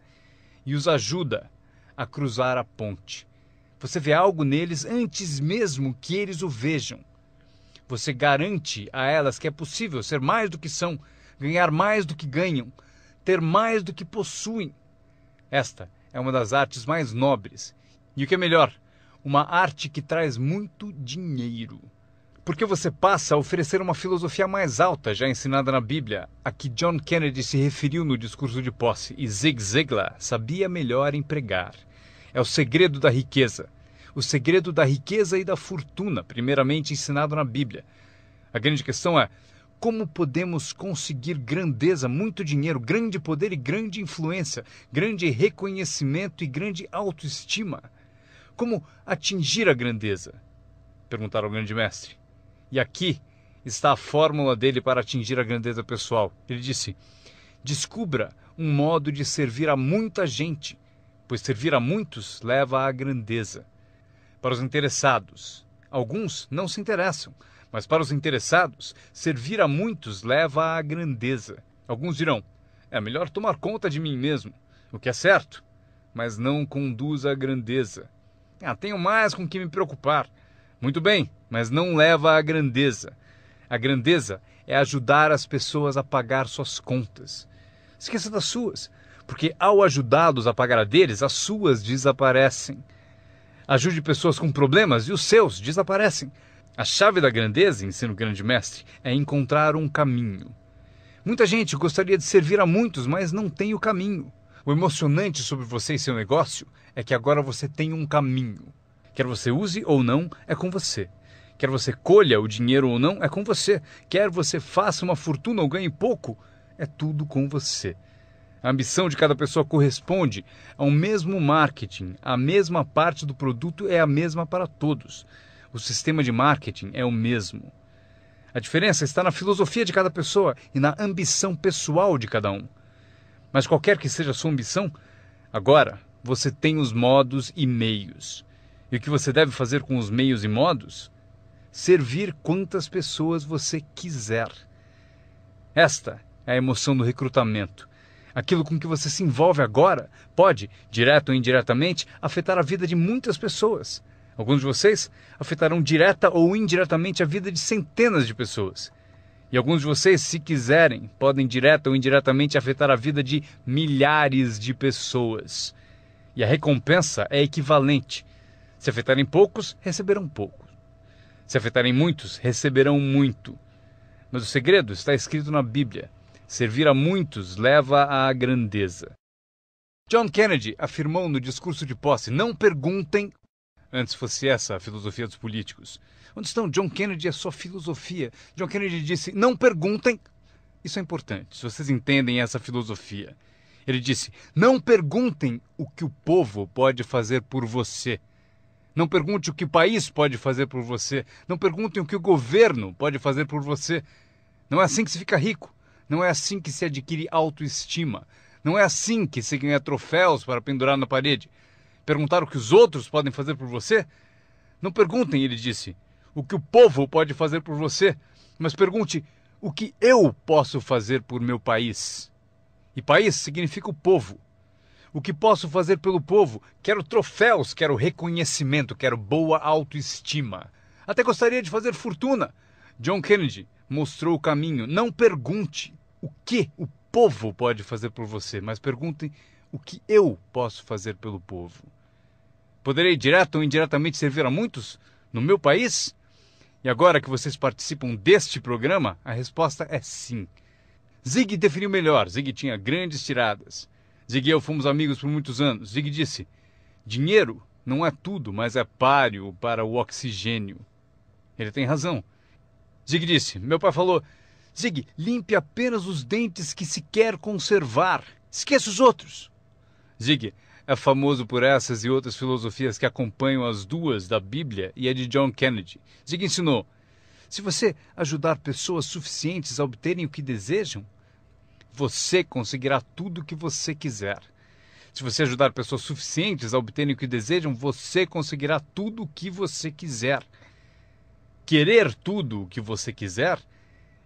E os ajuda a cruzar a ponte. Você vê algo neles antes mesmo que eles o vejam. Você garante a elas que é possível ser mais do que são, ganhar mais do que ganham, ter mais do que possuem. Esta é uma das artes mais nobres. E o que é melhor, uma arte que traz muito dinheiro. Porque você passa a oferecer uma filosofia mais alta já ensinada na Bíblia, a que John Kennedy se referiu no discurso de posse e Zig Ziglar sabia melhor empregar. É o segredo da riqueza. O segredo da riqueza e da fortuna, primeiramente ensinado na Bíblia. A grande questão é, Como podemos conseguir grandeza, muito dinheiro, grande poder e grande influência, grande reconhecimento e grande autoestima? Como atingir a grandeza? Perguntaram ao grande mestre. E aqui está a fórmula dele para atingir a grandeza pessoal. Ele disse: descubra um modo de servir a muita gente, pois servir a muitos leva à grandeza. Para os interessados, alguns não se interessam, mas para os interessados, servir a muitos leva à grandeza. Alguns dirão: é melhor tomar conta de mim mesmo, o que é certo, mas não conduz à grandeza. Tenho mais com que me preocupar. Muito bem, mas não leva à grandeza. A grandeza é ajudar as pessoas a pagar suas contas. Esqueça das suas, porque ao ajudá-los a pagar a deles, as suas desaparecem. Ajude pessoas com problemas e os seus desaparecem. A chave da grandeza, ensina o grande mestre, é encontrar um caminho. Muita gente gostaria de servir a muitos, mas não tem o caminho. O emocionante sobre você e seu negócio é que agora você tem um caminho. Quer você use ou não, é com você. Quer você colha o dinheiro ou não, é com você. Quer você faça uma fortuna ou ganhe pouco, é tudo com você. A ambição de cada pessoa corresponde ao mesmo marketing. A mesma parte do produto é a mesma para todos. O sistema de marketing é o mesmo. A diferença está na filosofia de cada pessoa e na ambição pessoal de cada um. Mas qualquer que seja a sua ambição, agora você tem os modos e meios. E o que você deve fazer com os meios e modos? Servir quantas pessoas você quiser. Esta é a emoção do recrutamento. Aquilo com que você se envolve agora pode, direto ou indiretamente, afetar a vida de muitas pessoas. Alguns de vocês afetarão direta ou indiretamente a vida de centenas de pessoas. E alguns de vocês, se quiserem, podem direta ou indiretamente afetar a vida de milhares de pessoas. E a recompensa é equivalente. Se afetarem poucos, receberão pouco. Se afetarem muitos, receberão muito. Mas o segredo está escrito na Bíblia. Servir a muitos leva à grandeza. John Kennedy afirmou no discurso de posse: não perguntem. Antes fosse essa a filosofia dos políticos. Onde estão John Kennedy e a sua filosofia? John Kennedy disse: não perguntem. Isso é importante, se vocês entendem essa filosofia. Ele disse: não perguntem o que o povo pode fazer por você. Não pergunte o que o país pode fazer por você. Não perguntem o que o governo pode fazer por você. Não é assim que se fica rico. Não é assim que se adquire autoestima. Não é assim que se ganha troféus para pendurar na parede. Perguntar o que os outros podem fazer por você? Não perguntem, ele disse, o que o povo pode fazer por você, mas pergunte o que eu posso fazer por meu país. E país significa o povo. O que posso fazer pelo povo? Quero troféus, quero reconhecimento, quero boa autoestima. Até gostaria de fazer fortuna. John Kennedy mostrou o caminho. Não pergunte o que o povo pode fazer por você, mas perguntem o que eu posso fazer pelo povo. Poderei direto ou indiretamente servir a muitos no meu país? E agora que vocês participam deste programa, a resposta é sim. Zig definiu melhor. Zig tinha grandes tiradas. Zig e eu fomos amigos por muitos anos. Zig disse: dinheiro não é tudo, mas é páreo para o oxigênio. Ele tem razão. Zig disse: meu pai falou: Zig, limpe apenas os dentes que se quer conservar. Esqueça os outros. Zig é famoso por essas e outras filosofias que acompanham as duas da Bíblia e a de John Kennedy. Zig ensinou: se você ajudar pessoas suficientes a obterem o que desejam, você conseguirá tudo o que você quiser. Se você ajudar pessoas suficientes a obterem o que desejam, você conseguirá tudo o que você quiser. Querer tudo o que você quiser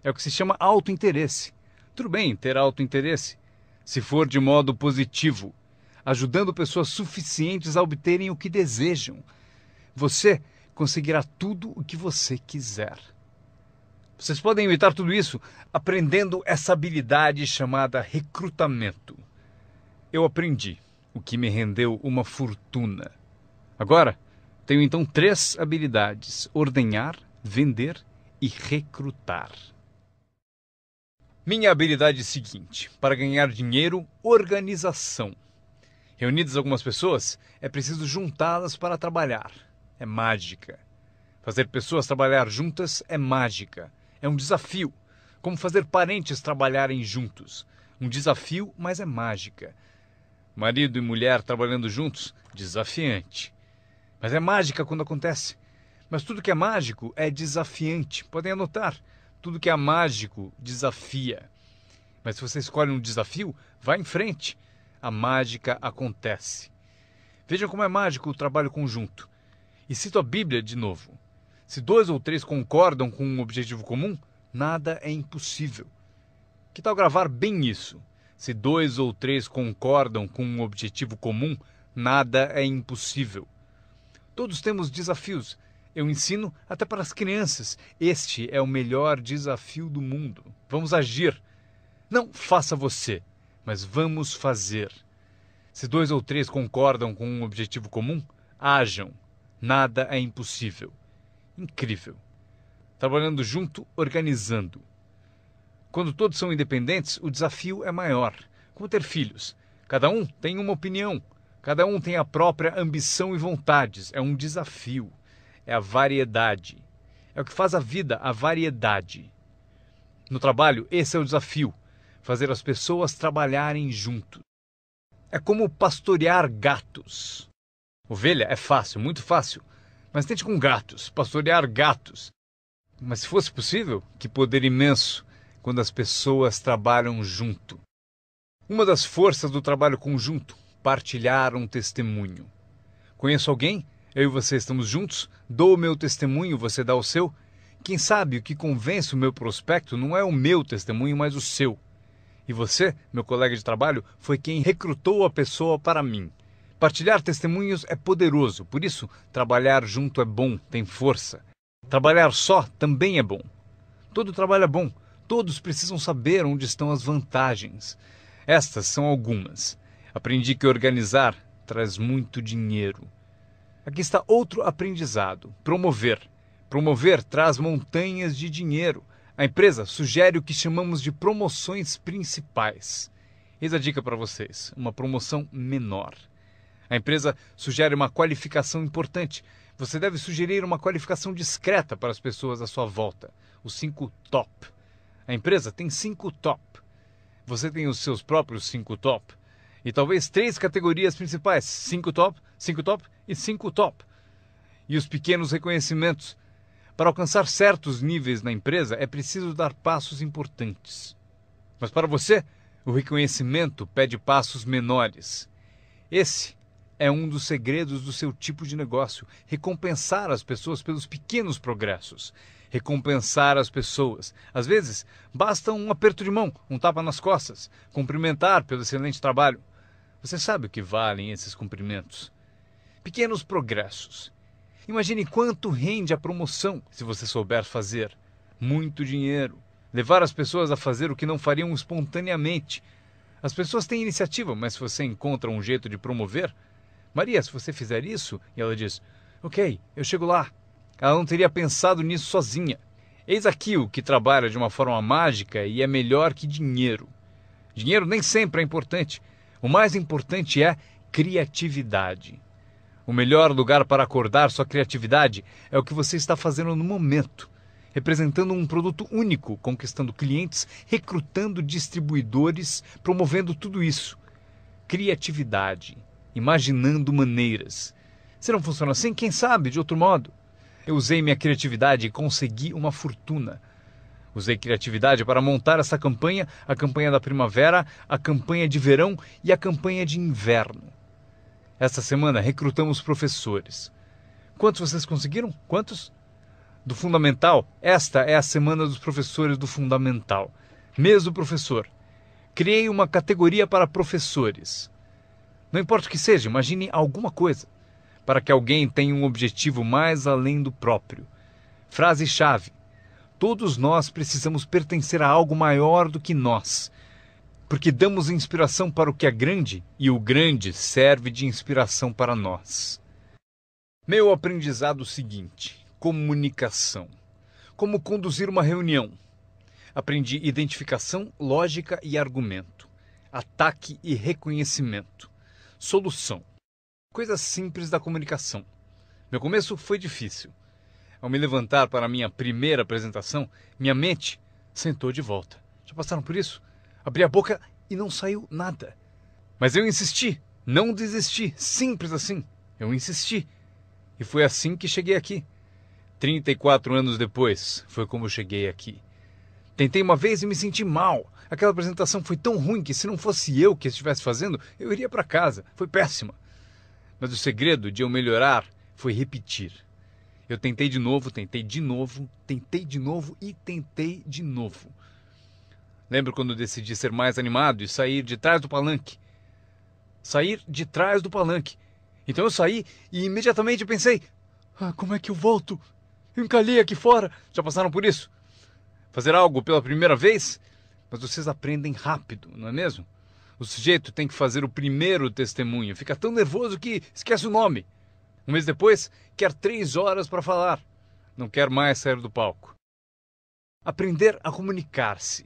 é o que se chama autointeresse. Tudo bem ter autointeresse, se for de modo positivo, ajudando pessoas suficientes a obterem o que desejam. Você conseguirá tudo o que você quiser. Vocês podem imitar tudo isso aprendendo essa habilidade chamada recrutamento. Eu aprendi, o que me rendeu uma fortuna. Agora, tenho então 3 habilidades: ordenhar, vender e recrutar. Minha habilidade seguinte: para ganhar dinheiro, organização. Reunidas algumas pessoas, é preciso juntá-las para trabalhar. É mágica. Fazer pessoas trabalhar juntas é mágica. É um desafio. Como fazer parentes trabalharem juntos. Um desafio, mas é mágica. Marido e mulher trabalhando juntos, desafiante. Mas é mágica quando acontece. Mas tudo que é mágico é desafiante. Podem anotar. Tudo que é mágico desafia. Mas se você escolhe um desafio, vá em frente. A mágica acontece. Vejam como é mágico o trabalho conjunto. E cito a Bíblia de novo. Se 2 ou 3 concordam com um objetivo comum, nada é impossível. Que tal gravar bem isso? Se 2 ou 3 concordam com um objetivo comum, nada é impossível. Todos temos desafios. Eu ensino até para as crianças. Este é o melhor desafio do mundo. Vamos agir. Não faça você, mas vamos fazer. Se 2 ou 3 concordam com um objetivo comum, hajam. Nada é impossível. Incrível. Trabalhando junto, organizando. Quando todos são independentes, o desafio é maior. Como ter filhos. Cada um tem uma opinião. Cada um tem a própria ambição e vontades. É um desafio. É a variedade. É o que faz a vida, a variedade. No trabalho, esse é o desafio. Fazer as pessoas trabalharem juntos. É como pastorear gatos. Ovelha é fácil, muito fácil. Mas tente com gatos, pastorear gatos. Mas se fosse possível, que poder imenso quando as pessoas trabalham junto. Uma das forças do trabalho conjunto, partilhar um testemunho. Conheço alguém? Eu e você estamos juntos? Dou o meu testemunho, você dá o seu? Quem sabe o que convence o meu prospecto não é o meu testemunho, mas o seu. E você, meu colega de trabalho, foi quem recrutou a pessoa para mim. Partilhar testemunhos é poderoso, por isso, trabalhar junto é bom, tem força. Trabalhar só também é bom. Todo trabalho é bom, todos precisam saber onde estão as vantagens. Estas são algumas. Aprendi que organizar traz muito dinheiro. Aqui está outro aprendizado, promover. Promover traz montanhas de dinheiro. A empresa sugere o que chamamos de promoções principais. Eis a dica para vocês, uma promoção menor. A empresa sugere uma qualificação importante. Você deve sugerir uma qualificação discreta para as pessoas à sua volta. Os 5 top. A empresa tem 5 top. Você tem os seus próprios 5 top. E talvez 3 categorias principais. 5 top e 5 top. E os pequenos reconhecimentos. Para alcançar certos níveis na empresa, é preciso dar passos importantes. Mas para você, o reconhecimento pede passos menores. Esse é um dos segredos do seu tipo de negócio. Recompensar as pessoas pelos pequenos progressos. Recompensar as pessoas. Às vezes, basta um aperto de mão, um tapa nas costas. Cumprimentar pelo excelente trabalho. Você sabe o que valem esses cumprimentos. Pequenos progressos. Imagine quanto rende a promoção se você souber fazer. Muito dinheiro. Levar as pessoas a fazer o que não fariam espontaneamente. As pessoas têm iniciativa, mas se você encontra um jeito de promover... Maria, se você fizer isso... E ela diz, ok, eu chego lá. Ela não teria pensado nisso sozinha. Eis aqui o que trabalha de uma forma mágica e é melhor que dinheiro. Dinheiro nem sempre é importante. O mais importante é criatividade. O melhor lugar para acordar sua criatividade é o que você está fazendo no momento. Representando um produto único, conquistando clientes, recrutando distribuidores, promovendo tudo isso. Criatividade. Imaginando maneiras. Se não funciona assim, quem sabe de outro modo? Eu usei minha criatividade e consegui uma fortuna. Usei criatividade para montar essa campanha, a campanha da primavera, a campanha de verão e a campanha de inverno. Esta semana recrutamos professores. Quantos vocês conseguiram? Quantos? Do Fundamental, esta é a semana dos professores do Fundamental. Mês do professor. Criei uma categoria para professores. Não importa o que seja, imagine alguma coisa, para que alguém tenha um objetivo mais além do próprio. Frase-chave. Todos nós precisamos pertencer a algo maior do que nós, porque damos inspiração para o que é grande e o grande serve de inspiração para nós. Meu aprendizado seguinte: comunicação. Como conduzir uma reunião. Aprendi identificação, lógica e argumento. Ataque e reconhecimento. Solução. Coisas simples da comunicação. Meu começo foi difícil. Ao me levantar para a minha primeira apresentação, minha mente Sentou de volta. Já passaram por isso? Abri a boca e não saiu nada. Mas eu insisti, não desisti, simples assim. Eu insisti. E foi assim que cheguei aqui. 34 anos depois, foi como eu cheguei aqui. Tentei uma vez e me senti mal. Aquela apresentação foi tão ruim que se não fosse eu que estivesse fazendo, eu iria para casa. Foi péssima. Mas o segredo de eu melhorar foi repetir. Eu tentei de novo, tentei de novo, tentei de novo e tentei de novo. Lembro quando decidi ser mais animado e sair de trás do palanque. Sair de trás do palanque. Então eu saí e imediatamente pensei, como é que eu volto? Eu encalhei aqui fora. Já passaram por isso? Fazer algo pela primeira vez? Mas vocês aprendem rápido, não é mesmo? O sujeito tem que fazer o primeiro testemunho. Fica tão nervoso que esquece o nome. Um mês depois, quer 3 horas para falar. Não quer mais sair do palco. Aprender a comunicar-se.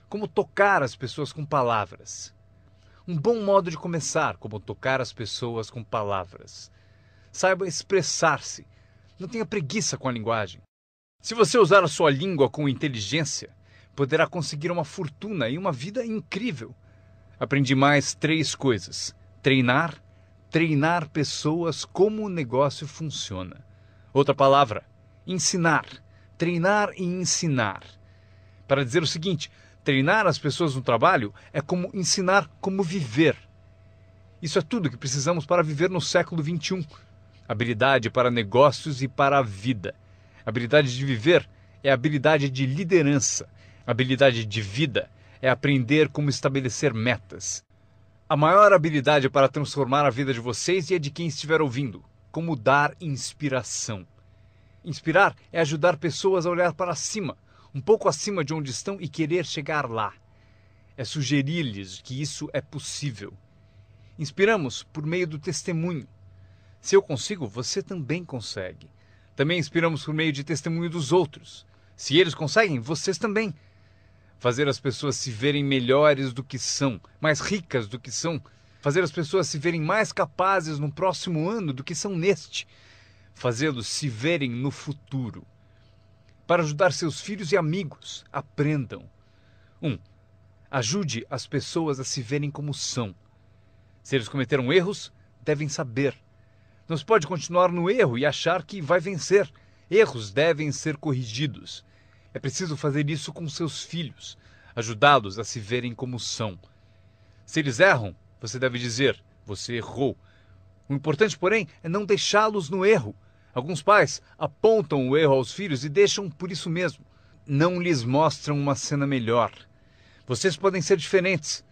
Como tocar as pessoas com palavras. Um bom modo de começar, como tocar as pessoas com palavras. Saiba expressar-se. Não tenha preguiça com a linguagem. Se você usar a sua língua com inteligência, poderá conseguir uma fortuna e uma vida incrível. Aprendi mais 3 coisas. Treinar pessoas como o negócio funciona. Outra palavra, ensinar. Treinar e ensinar. Para dizer o seguinte, treinar as pessoas no trabalho é como ensinar como viver. Isso é tudo que precisamos para viver no século XXI. Habilidade para negócios e para a vida. Habilidade de viver é habilidade de liderança. Habilidade de vida é aprender como estabelecer metas. A maior habilidade para transformar a vida de vocês e a de quem estiver ouvindo. Como dar inspiração. Inspirar é ajudar pessoas a olhar para cima, um pouco acima de onde estão e querer chegar lá. É sugerir-lhes que isso é possível. Inspiramos por meio do testemunho. Se eu consigo, você também consegue. Também inspiramos por meio de testemunho dos outros. Se eles conseguem, vocês também. Fazer as pessoas se verem melhores do que são, mais ricas do que são. Fazer as pessoas se verem mais capazes no próximo ano do que são neste. Fazê-los se verem no futuro. Para ajudar seus filhos e amigos, aprendam. 1. Ajude as pessoas a se verem como são. Se eles cometeram erros, devem saber. Não se pode continuar no erro e achar que vai vencer. Erros devem ser corrigidos. É preciso fazer isso com seus filhos, ajudá-los a se verem como são. Se eles erram, você deve dizer, você errou. O importante, porém, é não deixá-los no erro. Alguns pais apontam o erro aos filhos e deixam por isso mesmo. Não lhes mostram uma cena melhor. Vocês podem ser diferentes.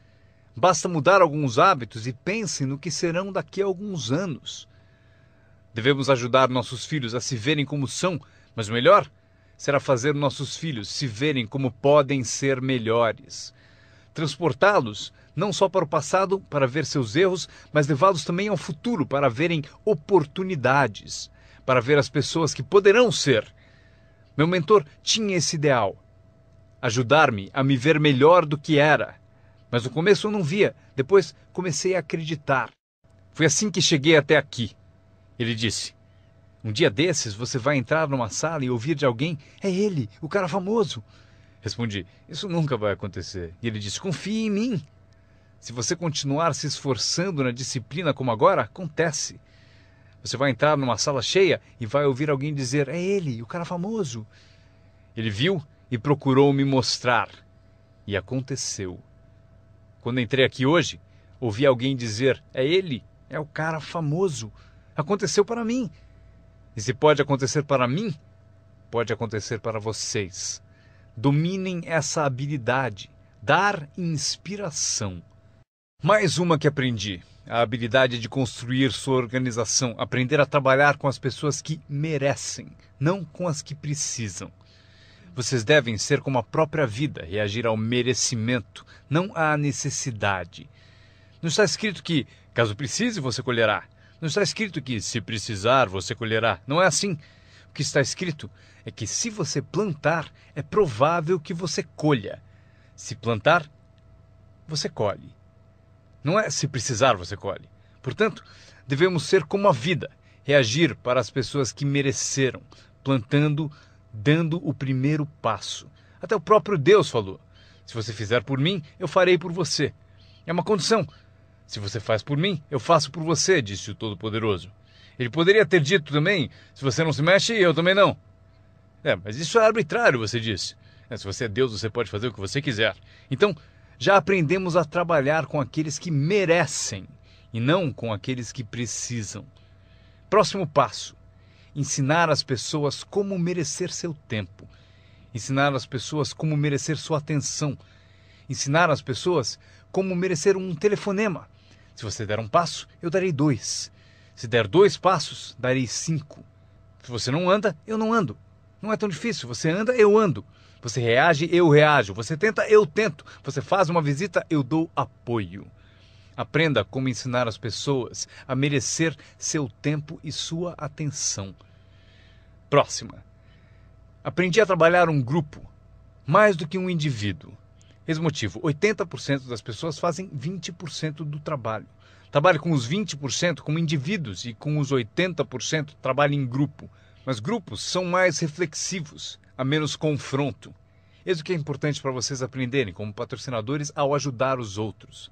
Basta mudar alguns hábitos e pensem no que serão daqui a alguns anos. Devemos ajudar nossos filhos a se verem como são, mas o melhor será fazer nossos filhos se verem como podem ser melhores. Transportá-los não só para o passado, para ver seus erros, mas levá-los também ao futuro, para verem oportunidades, para ver as pessoas que poderão ser. Meu mentor tinha esse ideal, ajudar-me a me ver melhor do que era. Mas no começo eu não via, depois comecei a acreditar. Foi assim que cheguei até aqui. Ele disse, um dia desses você vai entrar numa sala e ouvir de alguém, é ele, o cara famoso. Respondi, isso nunca vai acontecer. E ele disse, confie em mim. Se você continuar se esforçando na disciplina como agora, acontece. Você vai entrar numa sala cheia e vai ouvir alguém dizer, é ele, o cara famoso. Ele viu e procurou me mostrar. E aconteceu. Quando entrei aqui hoje, ouvi alguém dizer, é ele, é o cara famoso. Aconteceu para mim. E se pode acontecer para mim, pode acontecer para vocês. Dominem essa habilidade, dar inspiração. Mais uma que aprendi, a habilidade de construir sua organização, aprender a trabalhar com as pessoas que merecem, não com as que precisam. Vocês devem ser como a própria vida, reagir ao merecimento, não à necessidade. Não está escrito que, caso precise, você colherá. Não está escrito que, se precisar, você colherá. Não é assim. O que está escrito é que, se você plantar, é provável que você colha. Se plantar, você colhe. Não é se precisar, você colhe. Portanto, devemos ser como a vida, reagir para as pessoas que mereceram, plantando, dando o primeiro passo, Até o próprio Deus falou: se você fizer por mim, eu farei por você. É uma condição. Se você faz por mim, eu faço por você, disse o Todo-Poderoso. Ele poderia ter dito também: se você não se mexe, eu também não. Mas isso é arbitrário, você disse. Se você é Deus, você pode fazer o que você quiser. Então, já aprendemos a trabalhar com aqueles que merecem e não com aqueles que precisam. Próximo passo: ensinar as pessoas como merecer seu tempo. Ensinar as pessoas como merecer sua atenção. Ensinar as pessoas como merecer um telefonema. Se você der um passo, eu darei 2. Se der 2 passos, darei 5. Se você não anda, eu não ando. Não é tão difícil. Você anda, eu ando. Você reage, eu reajo. Você tenta, eu tento. Você faz uma visita, eu dou apoio. Aprenda como ensinar as pessoas a merecer seu tempo e sua atenção. Próxima. Aprendi a trabalhar um grupo, mais do que um indivíduo. Esse motivo: 80% das pessoas fazem 20% do trabalho. Trabalhe com os 20% como indivíduos e com os 80% trabalhe em grupo. Mas grupos são mais reflexivos, há menos confronto. Isso que é importante para vocês aprenderem como patrocinadores ao ajudar os outros.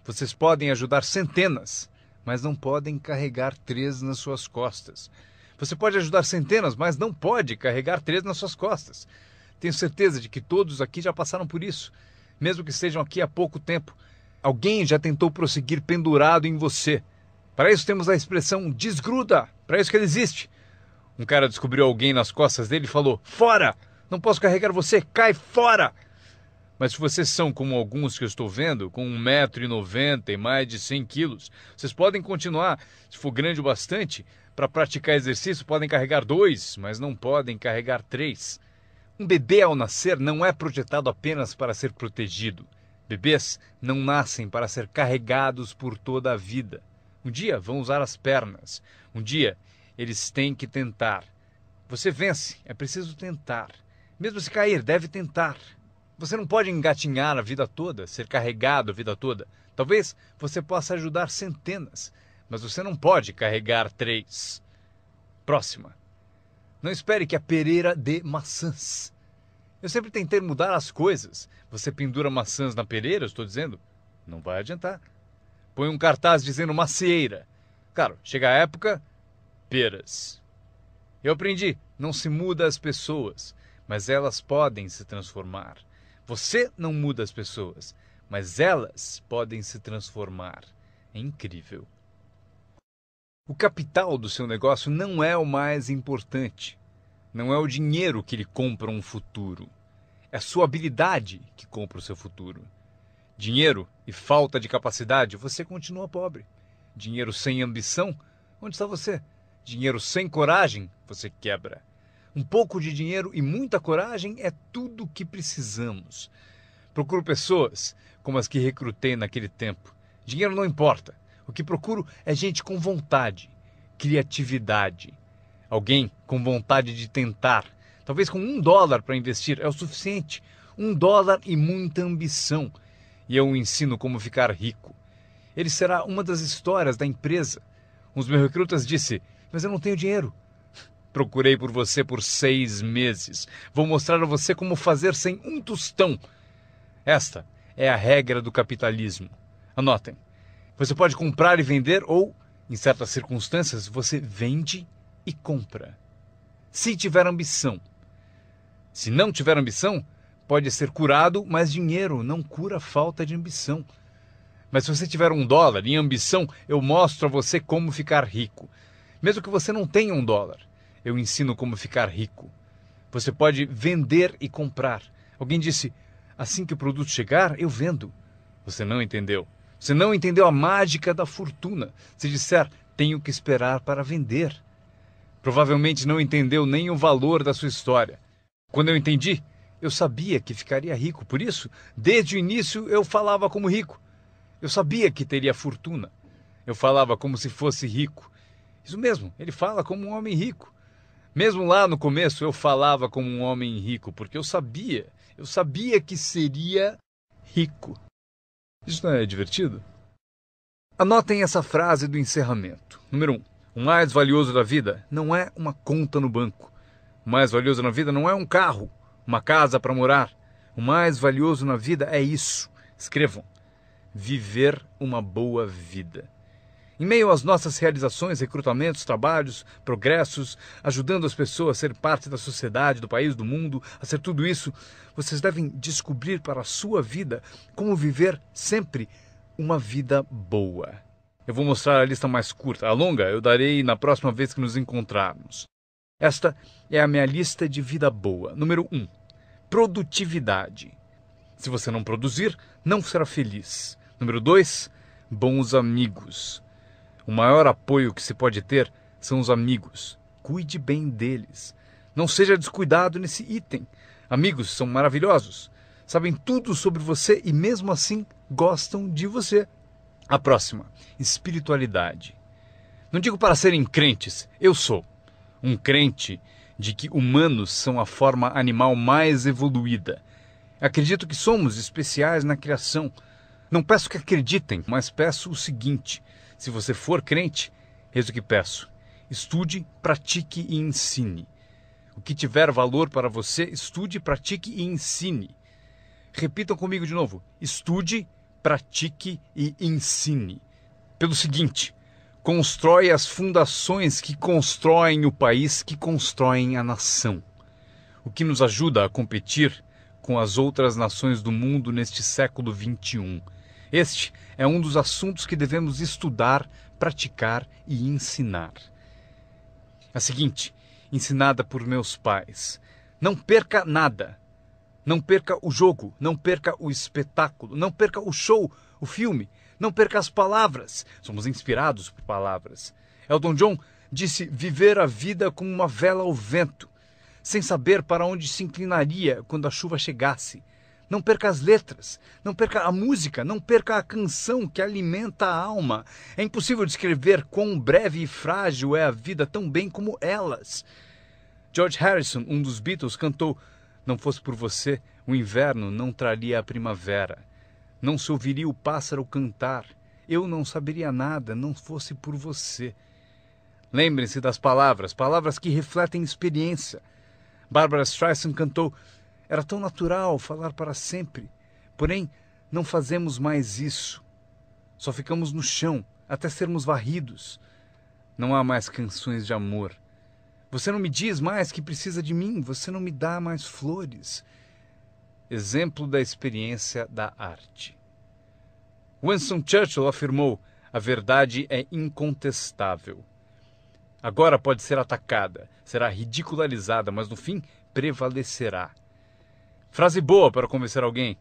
Vocês podem ajudar centenas, mas não podem carregar 3 nas suas costas. Você pode ajudar centenas, mas não pode carregar 3 nas suas costas. Tenho certeza de que todos aqui já passaram por isso. Mesmo que estejam aqui há pouco tempo, alguém já tentou prosseguir pendurado em você. Para isso temos a expressão desgruda. Para isso que ele existe. Um cara descobriu alguém nas costas dele e falou: fora! Não posso carregar você, cai fora! Mas se vocês são como alguns que eu estou vendo, com 1,90 m e mais de 100 quilos, vocês podem continuar. Se for grande o bastante, para praticar exercício podem carregar 2, mas não podem carregar 3. Um bebê ao nascer não é projetado apenas para ser protegido. Bebês não nascem para ser carregados por toda a vida. Um dia vão usar as pernas. Um dia eles têm que tentar. Você vence, é preciso tentar. Mesmo se cair, deve tentar. Você não pode engatinhar a vida toda, ser carregado a vida toda. Talvez você possa ajudar centenas, mas você não pode carregar 3. Próxima. Não espere que a pereira dê maçãs. Eu sempre tentei mudar as coisas. Você pendura maçãs na pereira, eu estou dizendo? Não vai adiantar. Põe um cartaz dizendo macieira. Claro, chega a época, peras. Eu aprendi, não se muda as pessoas, mas elas podem se transformar. Você não muda as pessoas, mas elas podem se transformar. É incrível. O capital do seu negócio não é o mais importante. Não é o dinheiro que lhe compra um futuro. É a sua habilidade que compra o seu futuro. Dinheiro e falta de capacidade, você continua pobre. Dinheiro sem ambição, onde está você? Dinheiro sem coragem, você quebra. Um pouco de dinheiro e muita coragem é tudo o que precisamos. Procuro pessoas como as que recrutei naquele tempo. Dinheiro não importa. O que procuro é gente com vontade, criatividade. Alguém com vontade de tentar. Talvez com $1 para investir é o suficiente. $1 e muita ambição. E eu o ensino como ficar rico. Ele será uma das histórias da empresa. Um dos meus recrutas disse: mas eu não tenho dinheiro. Procurei por você por 6 meses. Vou mostrar a você como fazer sem um tostão. Esta é a regra do capitalismo. Anotem. Você pode comprar e vender ou, em certas circunstâncias, você vende e compra. Se tiver ambição. Se não tiver ambição, pode ser curado, mas dinheiro não cura a falta de ambição. Mas se você tiver $1 em ambição, eu mostro a você como ficar rico. Mesmo que você não tenha $1, eu ensino como ficar rico. Você pode vender e comprar. Alguém disse: assim que o produto chegar, eu vendo. Você não entendeu. Você não entendeu a mágica da fortuna. Se disser: tenho que esperar para vender. Provavelmente não entendeu nem o valor da sua história. Quando eu entendi, eu sabia que ficaria rico. Por isso, desde o início, eu falava como rico. Eu sabia que teria fortuna. Eu falava como se fosse rico. Isso mesmo, ele fala como um homem rico. Mesmo lá no começo, eu falava como um homem rico, porque eu sabia que seria rico. Isso não é divertido? Anotem essa frase do encerramento. Número 1. O mais valioso da vida não é uma conta no banco. O mais valioso na vida não é um carro uma casa para morar. O mais valioso na vida é isso. Escrevam: viver uma boa vida. Em meio às nossas realizações, recrutamentos, trabalhos, progressos, ajudando as pessoas a ser parte da sociedade, do país, do mundo, a ser tudo isso, vocês devem descobrir para a sua vida como viver sempre uma vida boa. Eu vou mostrar a lista mais curta. A longa eu darei na próxima vez que nos encontrarmos. Esta é a minha lista de vida boa. Número 1. Produtividade. Se você não produzir, não será feliz. Número 2. Bons amigos. O maior apoio que se pode ter são os amigos. Cuide bem deles. Não seja descuidado nesse item. Amigos são maravilhosos. Sabem tudo sobre você e mesmo assim gostam de você. A próxima, espiritualidade. Não digo para serem crentes, eu sou um crente de que humanos são a forma animal mais evoluída. Acredito que somos especiais na criação. Não peço que acreditem, mas peço o seguinte: se você for crente, eis o que peço: estude, pratique e ensine. O que tiver valor para você, estude, pratique e ensine. Repitam comigo de novo: estude, pratique e ensine. Pelo seguinte: constrói as fundações que constroem o país, que constroem a nação. O que nos ajuda a competir com as outras nações do mundo neste século XXI. Este é um dos assuntos que devemos estudar, praticar e ensinar. A seguinte, ensinada por meus pais: não perca nada. Não perca o jogo, não perca o espetáculo, não perca o show, o filme, não perca as palavras. Somos inspirados por palavras. Elton John disse viver a vida como uma vela ao vento, sem saber para onde se inclinaria quando a chuva chegasse. Não perca as letras, não perca a música, não perca a canção que alimenta a alma. É impossível descrever quão breve e frágil é a vida tão bem como elas. George Harrison, um dos Beatles, cantou: não fosse por você, o inverno não traria a primavera. Não se ouviria o pássaro cantar. Eu não saberia nada, não fosse por você. Lembrem-se das palavras, palavras que refletem experiência. Barbra Streisand cantou: era tão natural falar para sempre. Porém, não fazemos mais isso. Só ficamos no chão, até sermos varridos. Não há mais canções de amor. Você não me diz mais que precisa de mim, você não me dá mais flores. Exemplo da experiência da arte. Winston Churchill afirmou: a verdade é incontestável. Agora pode ser atacada, será ridicularizada, mas no fim prevalecerá. Frase boa para convencer alguém.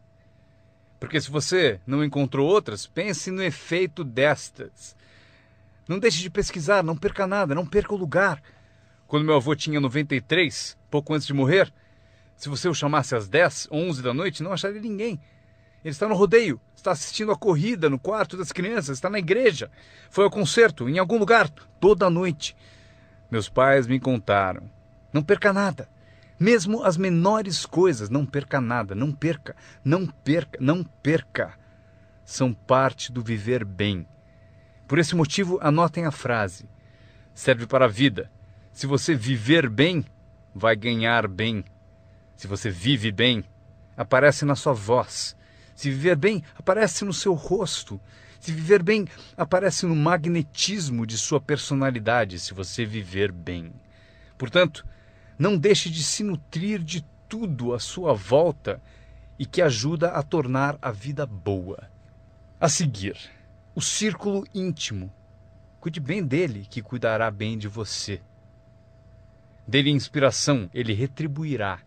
Porque se você não encontrou outras, pense no efeito destas. Não deixe de pesquisar, não perca nada, não perca o lugar. Quando meu avô tinha 93, pouco antes de morrer, se você o chamasse às 10, 11 da noite, não acharia ninguém. Ele está no rodeio, está assistindo a corrida no quarto das crianças, está na igreja, foi ao concerto, em algum lugar, toda a noite. Meus pais me contaram: não perca nada, mesmo as menores coisas, não perca nada, não perca, não perca, não perca. São parte do viver bem. Por esse motivo, anotem a frase. Serve para a vida. Se você viver bem, vai ganhar bem. Se você vive bem, aparece na sua voz. Se viver bem, aparece no seu rosto. Se viver bem, aparece no magnetismo de sua personalidade, se você viver bem. Portanto, não deixe de se nutrir de tudo à sua volta e que ajuda a tornar a vida boa. A seguir, o círculo íntimo. Cuide bem dele, que cuidará bem de você. Dê-lhe inspiração, ele retribuirá.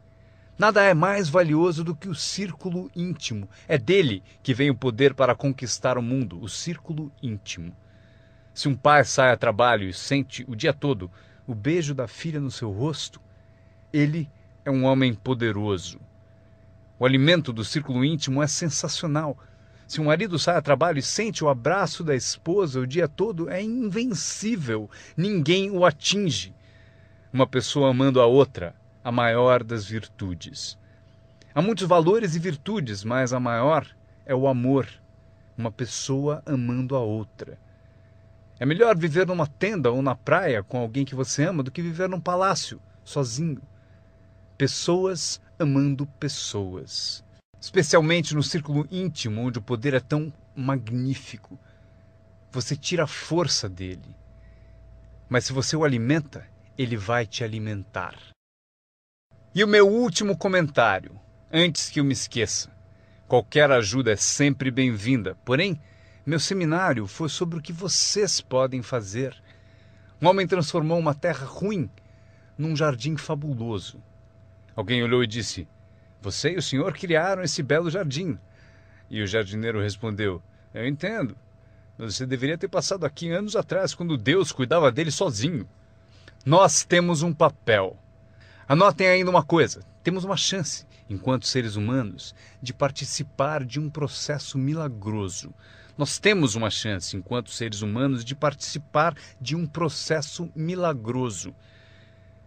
Nada é mais valioso do que o círculo íntimo. É dele que vem o poder para conquistar o mundo, o círculo íntimo. Se um pai sai a trabalho e sente o dia todo o beijo da filha no seu rosto, ele é um homem poderoso. O alimento do círculo íntimo é sensacional. Se um marido sai a trabalho e sente o abraço da esposa o dia todo, é invencível. Ninguém o atinge. Uma pessoa amando a outra, a maior das virtudes. Há muitos valores e virtudes, mas a maior é o amor. Uma pessoa amando a outra. É melhor viver numa tenda ou na praia com alguém que você ama do que viver num palácio, sozinho. Pessoas amando pessoas. Especialmente no círculo íntimo, onde o poder é tão magnífico. Você tira a força dele. Mas se você o alimenta, ele vai te alimentar. E o meu último comentário, antes que eu me esqueça. Qualquer ajuda é sempre bem-vinda, porém, meu seminário foi sobre o que vocês podem fazer. Um homem transformou uma terra ruim num jardim fabuloso. Alguém olhou e disse: "Você e o senhor criaram esse belo jardim." E o jardineiro respondeu: "Eu entendo. Você deveria ter passado aqui anos atrás, quando Deus cuidava dele sozinho." Nós temos um papel. Anotem ainda uma coisa: temos uma chance, enquanto seres humanos, de participar de um processo milagroso. Nós temos uma chance, enquanto seres humanos, de participar de um processo milagroso.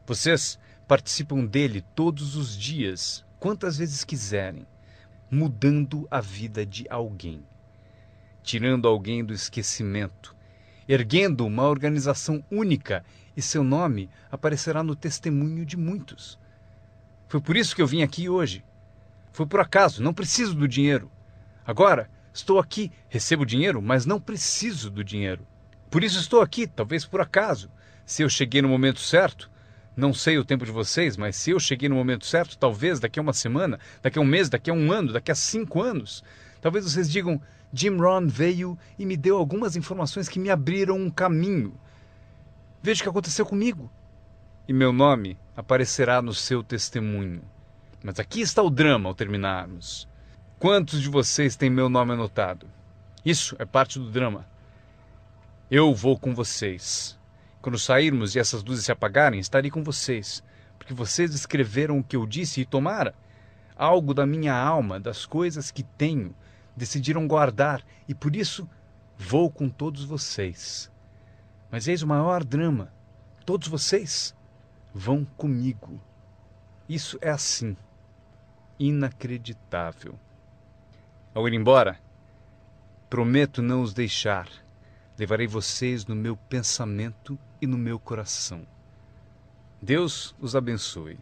Vocês participam dele todos os dias, quantas vezes quiserem, mudando a vida de alguém, tirando alguém do esquecimento, erguendo uma organização única, e seu nome aparecerá no testemunho de muitos. Foi por isso que eu vim aqui hoje. Foi por acaso, não preciso do dinheiro. Agora, estou aqui, recebo dinheiro, mas não preciso do dinheiro. Por isso estou aqui, talvez por acaso. Se eu cheguei no momento certo, não sei o tempo de vocês, mas se eu cheguei no momento certo, talvez daqui a uma semana, daqui a um mês, daqui a um ano, daqui a 5 anos, talvez vocês digam: Jim Rohn veio e me deu algumas informações que me abriram um caminho. Veja o que aconteceu comigo. E meu nome aparecerá no seu testemunho. Mas aqui está o drama ao terminarmos. Quantos de vocês têm meu nome anotado? Isso é parte do drama. Eu vou com vocês. Quando sairmos e essas luzes se apagarem, estarei com vocês. Porque vocês escreveram o que eu disse e tomara algo da minha alma, das coisas que tenho, decidiram guardar, e por isso vou com todos vocês. Mas eis o maior drama: todos vocês vão comigo. Isso é assim, inacreditável. Ao ir embora, prometo não os deixar. Levarei vocês no meu pensamento e no meu coração. Deus os abençoe.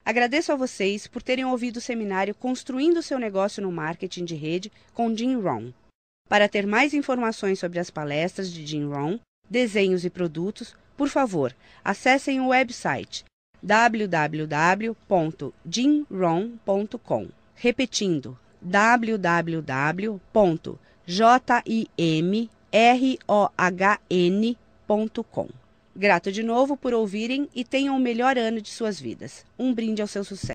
Agradeço a vocês por terem ouvido o seminário Construindo seu Negócio no Marketing de Rede com Jim Rohn. Para ter mais informações sobre as palestras de Jim Rohn, desenhos e produtos, por favor, acessem o website www.jimrohn.com. Repetindo, www.jimrohn.com. Grato de novo por ouvirem e tenham o melhor ano de suas vidas. Um brinde ao seu sucesso.